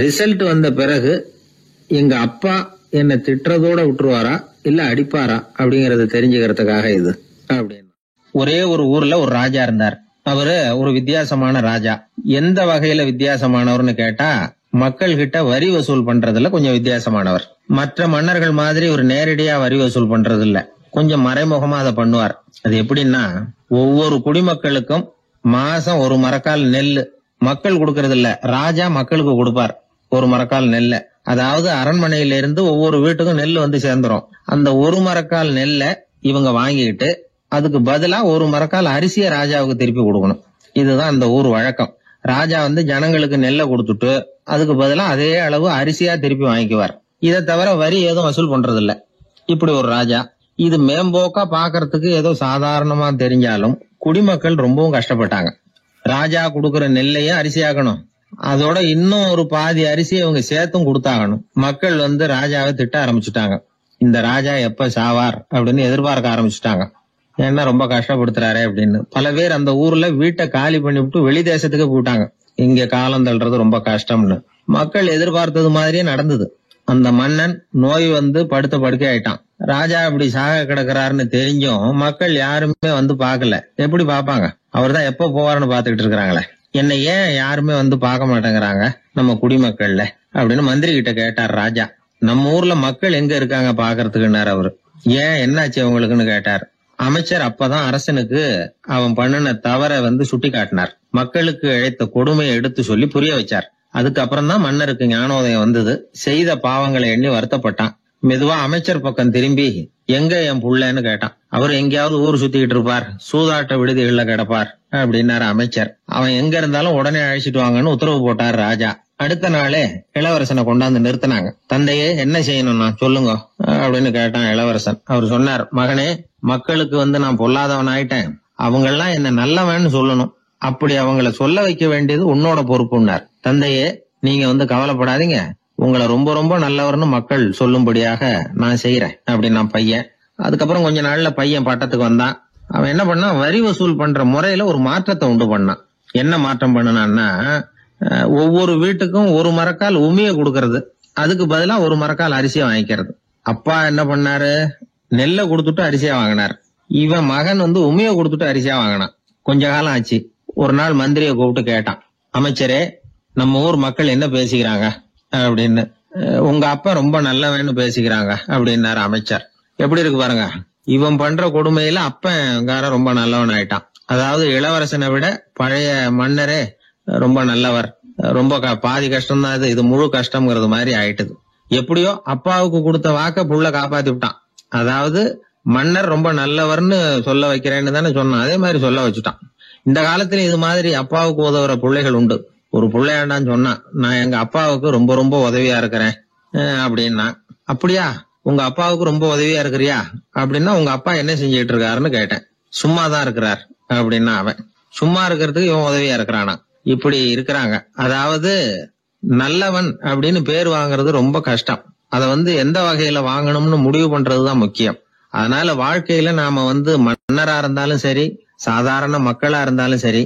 ரிசல்ட் வந்த பிறகு எங்க அப்பா என்ன திட்டுறதோட விட்டுருவாரா இல்ல அடிப்பாரா அப்படிங்கறத தெரிஞ்சுக்கிறதுக்காக இது அப்படின்னு. ஒரே ஒரு ஊர்ல ஒரு ராஜா இருந்தார். அவரு ஒரு வித்தியாசமான ராஜா. எந்த வகையில வித்தியாசமானவர்னு கேட்டா, மக்கள் கிட்ட வரி வசூல் பண்றதுல கொஞ்சம் வித்தியாசமானவர். மற்ற மன்னர்கள் மாதிரி ஒரு நேரடியா வரி வசூல் பண்றது இல்ல, கொஞ்சம் மறைமுகமா அதை பண்ணுவார். அது எப்படின்னா, ஒவ்வொரு குடிமக்களுக்கும் மாசம் ஒரு மரக்கால் நெல்லு மக்கள் கொடுக்கறது இல்ல, ராஜா மக்களுக்கு கொடுப்பார். ஒரு மரக்கால் நெல்ல, அதாவது அரண்மனையில இருந்து ஒவ்வொரு வீட்டுக்கும் நெல் வந்து சேர்ந்துரும். அந்த ஒரு மரக்கால் நெல்லை இவங்க வாங்கிக்கிட்டு அதுக்கு பதிலா ஒரு மரக்கால் அரிசியை ராஜாவுக்கு திருப்பி கொடுக்கணும். இதுதான் அந்த ஊர் வழக்கம். ராஜா வந்து ஜனங்களுக்கு நெல்லை கொடுத்துட்டு அதுக்கு பதிலா அதே அளவு அரிசியா திருப்பி வாங்கிக்குவார். இதை தவிர வரி ஏதும் வசூல் பண்றது இல்ல. இப்படி ஒரு ராஜா. இது மேம்போக்கா பாக்குறதுக்கு ஏதோ சாதாரணமா தெரிஞ்சாலும் குடிமக்கள் ரொம்பவும் கஷ்டப்பட்டாங்க. ராஜா கொடுக்கற நெல்லையும் அரிசியாக்கணும், அதோட இன்னும் ஒரு பாதி அரிசியை அவங்க சேர்த்தும் கொடுத்தாகணும். மக்கள் வந்து ராஜாவை திட்ட ஆரம்பிச்சுட்டாங்க. இந்த ராஜா எப்ப சாவார் அப்படின்னு எதிர்பார்க்க ஆரம்பிச்சுட்டாங்க. ஏன்னா ரொம்ப கஷ்டப்படுத்துறாரு அப்படின்னு. பல பேர் அந்த ஊர்ல வீட்டை காலி பண்ணிவிட்டு வெளி தேசத்துக்கு போயிட்டாங்க. இங்க காலம் தள்ளுறது ரொம்ப கஷ்டம்னு. மக்கள் எதிர்பார்த்தது மாதிரியே நடந்தது. அந்த மன்னன் நோய் வந்து படுத்த படுக்கை ஆயிட்டான். ராஜா அப்படி சாக கிடக்குறாருன்னு தெரிஞ்சும் மக்கள் யாருமே வந்து பாக்கல. எப்படி பாப்பாங்க? அவர் தான் எப்ப போவாருன்னு பாத்துக்கிட்டு இருக்கிறாங்களே. என்னை ஏன் யாருமே வந்து பார்க்க மாட்டேங்கிறாங்க நம்ம குடிமக்கள்ல அப்படின்னு மந்திரி கிட்ட கேட்டார் ராஜா. நம்ம ஊர்ல மக்கள் எங்க இருக்காங்க பாக்குறதுக்குன்னாரு அவரு. ஏன் என்னாச்சு அவங்களுக்குன்னு கேட்டார். அமைச்சர் அப்பதான் அரசனுக்கு அவன் பண்ணின தவறை வந்து சுட்டி காட்டினார். மக்களுக்கு இழைத்த கொடுமையை எடுத்து சொல்லி புரிய வச்சார். அதுக்கப்புறம் தான் மன்னருக்கு ஞானோதயம் வந்தது. செய்த பாவங்களை எண்ணி வருத்தப்பட்டான். மெதுவா அமைச்சர் பக்கம் திரும்பி, எங்க என் புள்ளன்னு கேட்டான். அவர் எங்கேயாவது ஊர் சுத்திக்கிட்டு இருப்பார், சூதாட்ட விடுதிகள்ல கிடப்பார் அப்படின்னாரு அமைச்சர். அவன் எங்க இருந்தாலும் உடனே அழைச்சிட்டு வாங்கன்னு உத்தரவு போட்டார் ராஜா. அடுத்த நாளே இளவரசனை கொண்டாந்து நிறுத்தினாங்க. தந்தையே என்ன செய்யணும்னா சொல்லுங்க அப்படின்னு கேட்டான் இளவரசன். அவர் சொன்னார், மகனே, மக்களுக்கு வந்து நான் பொல்லாதவன் ஆயிட்டேன், அவங்க எல்லாம் என்ன நல்லவன்னு சொல்லணும். அப்படி அவங்கள சொல்ல வைக்க வேண்டியது உன்னோட பொறுப்புன்னார். தந்தையே, நீங்க வந்து கவலைப்படாதீங்க, உங்களை ரொம்ப ரொம்ப நல்லவர்னு மக்கள் சொல்லும்படியாக நான் செய்யறேன் அப்படின்னா பையன். அதுக்கப்புறம் கொஞ்ச நாள்ல பையன் பட்டத்துக்கு வந்தான். அவன் என்ன பண்ணான், வரி வசூல் பண்ற முறையில ஒரு மாற்றத்தை உண்டு பண்ணான். என்ன மாற்றம் பண்ணனான்னா, ஒவ்வொரு வீட்டுக்கும் ஒரு மரக்கால் உமிய கொடுக்கறது, அதுக்கு பதிலா ஒரு மரக்கால் அரிசியை வாங்கிக்கிறது. அப்பா என்ன பண்ணாரு, நெல்லை கொடுத்துட்டு அரிசியா வாங்கினார். இவன் மகன் உமிய கொடுத்துட்டு அரிசியா வாங்கினான். கொஞ்ச காலம் ஆச்சு. ஒரு நாள் மந்திரியை கூப்பிட்டு கேட்டான், அமைச்சரே, நம்ம ஊர் மக்கள் என்ன பேசிக்கிறாங்க அப்படின்னு. உங்க அப்பா ரொம்ப நல்லவன்னு பேசிக்கிறாங்க அப்படின்னாரு அமைச்சர். எப்படி இருக்கு பாருங்க, இவன் பண்ற கொடுமையில அப்பன்காரன் ரொம்ப நல்லவன் ஆயிட்டான். அதாவது இளவரசனை விட பழைய மன்னரே ரொம்ப நல்லவர், ரொம்ப பாதி கஷ்டம் தான் இது முழு கஷ்டம்ங்கிறது மாதிரி ஆயிட்டுது. எப்படியோ அப்பாவுக்கு கொடுத்த வாக்க புள்ள காப்பாத்தி விட்டான். அதாவது மன்னர் ரொம்ப நல்லவர்னு சொல்ல வைக்கிறேன்னு தானே சொன்னான், அதே மாதிரி சொல்ல வச்சுட்டான். இந்த காலத்துல இது மாதிரி அப்பாவுக்கு உதவுற பிள்ளைகள் உண்டு. ஒரு பிள்ளையாண்டான்னு சொன்னான், நான் எங்க அப்பாவுக்கு ரொம்ப ரொம்ப உதவியா இருக்கிறேன் அப்படின்னா. அப்படியா, உங்க அப்பாவுக்கு ரொம்ப உதவியா இருக்கிறியா அப்படின்னா, உங்க அப்பா என்ன செஞ்சுட்டு இருக்காருன்னு கேட்டேன். சும்மாதான் இருக்கிறார் அப்படின்னா அவன். சும்மா இருக்கிறதுக்கு இவன் உதவியா இருக்கிறானா? இப்படி இருக்கிறாங்க. அதாவது நல்லவன் அப்படின்னு பேர் வாங்குறது ரொம்ப கஷ்டம். அதை எந்த வகையில வாங்கணும்னு முடிவு பண்றதுதான் முக்கியம். அதனால வாழ்க்கையில நாம மன்னரா இருந்தாலும் சரி, சாதாரண மக்களா இருந்தாலும் சரி,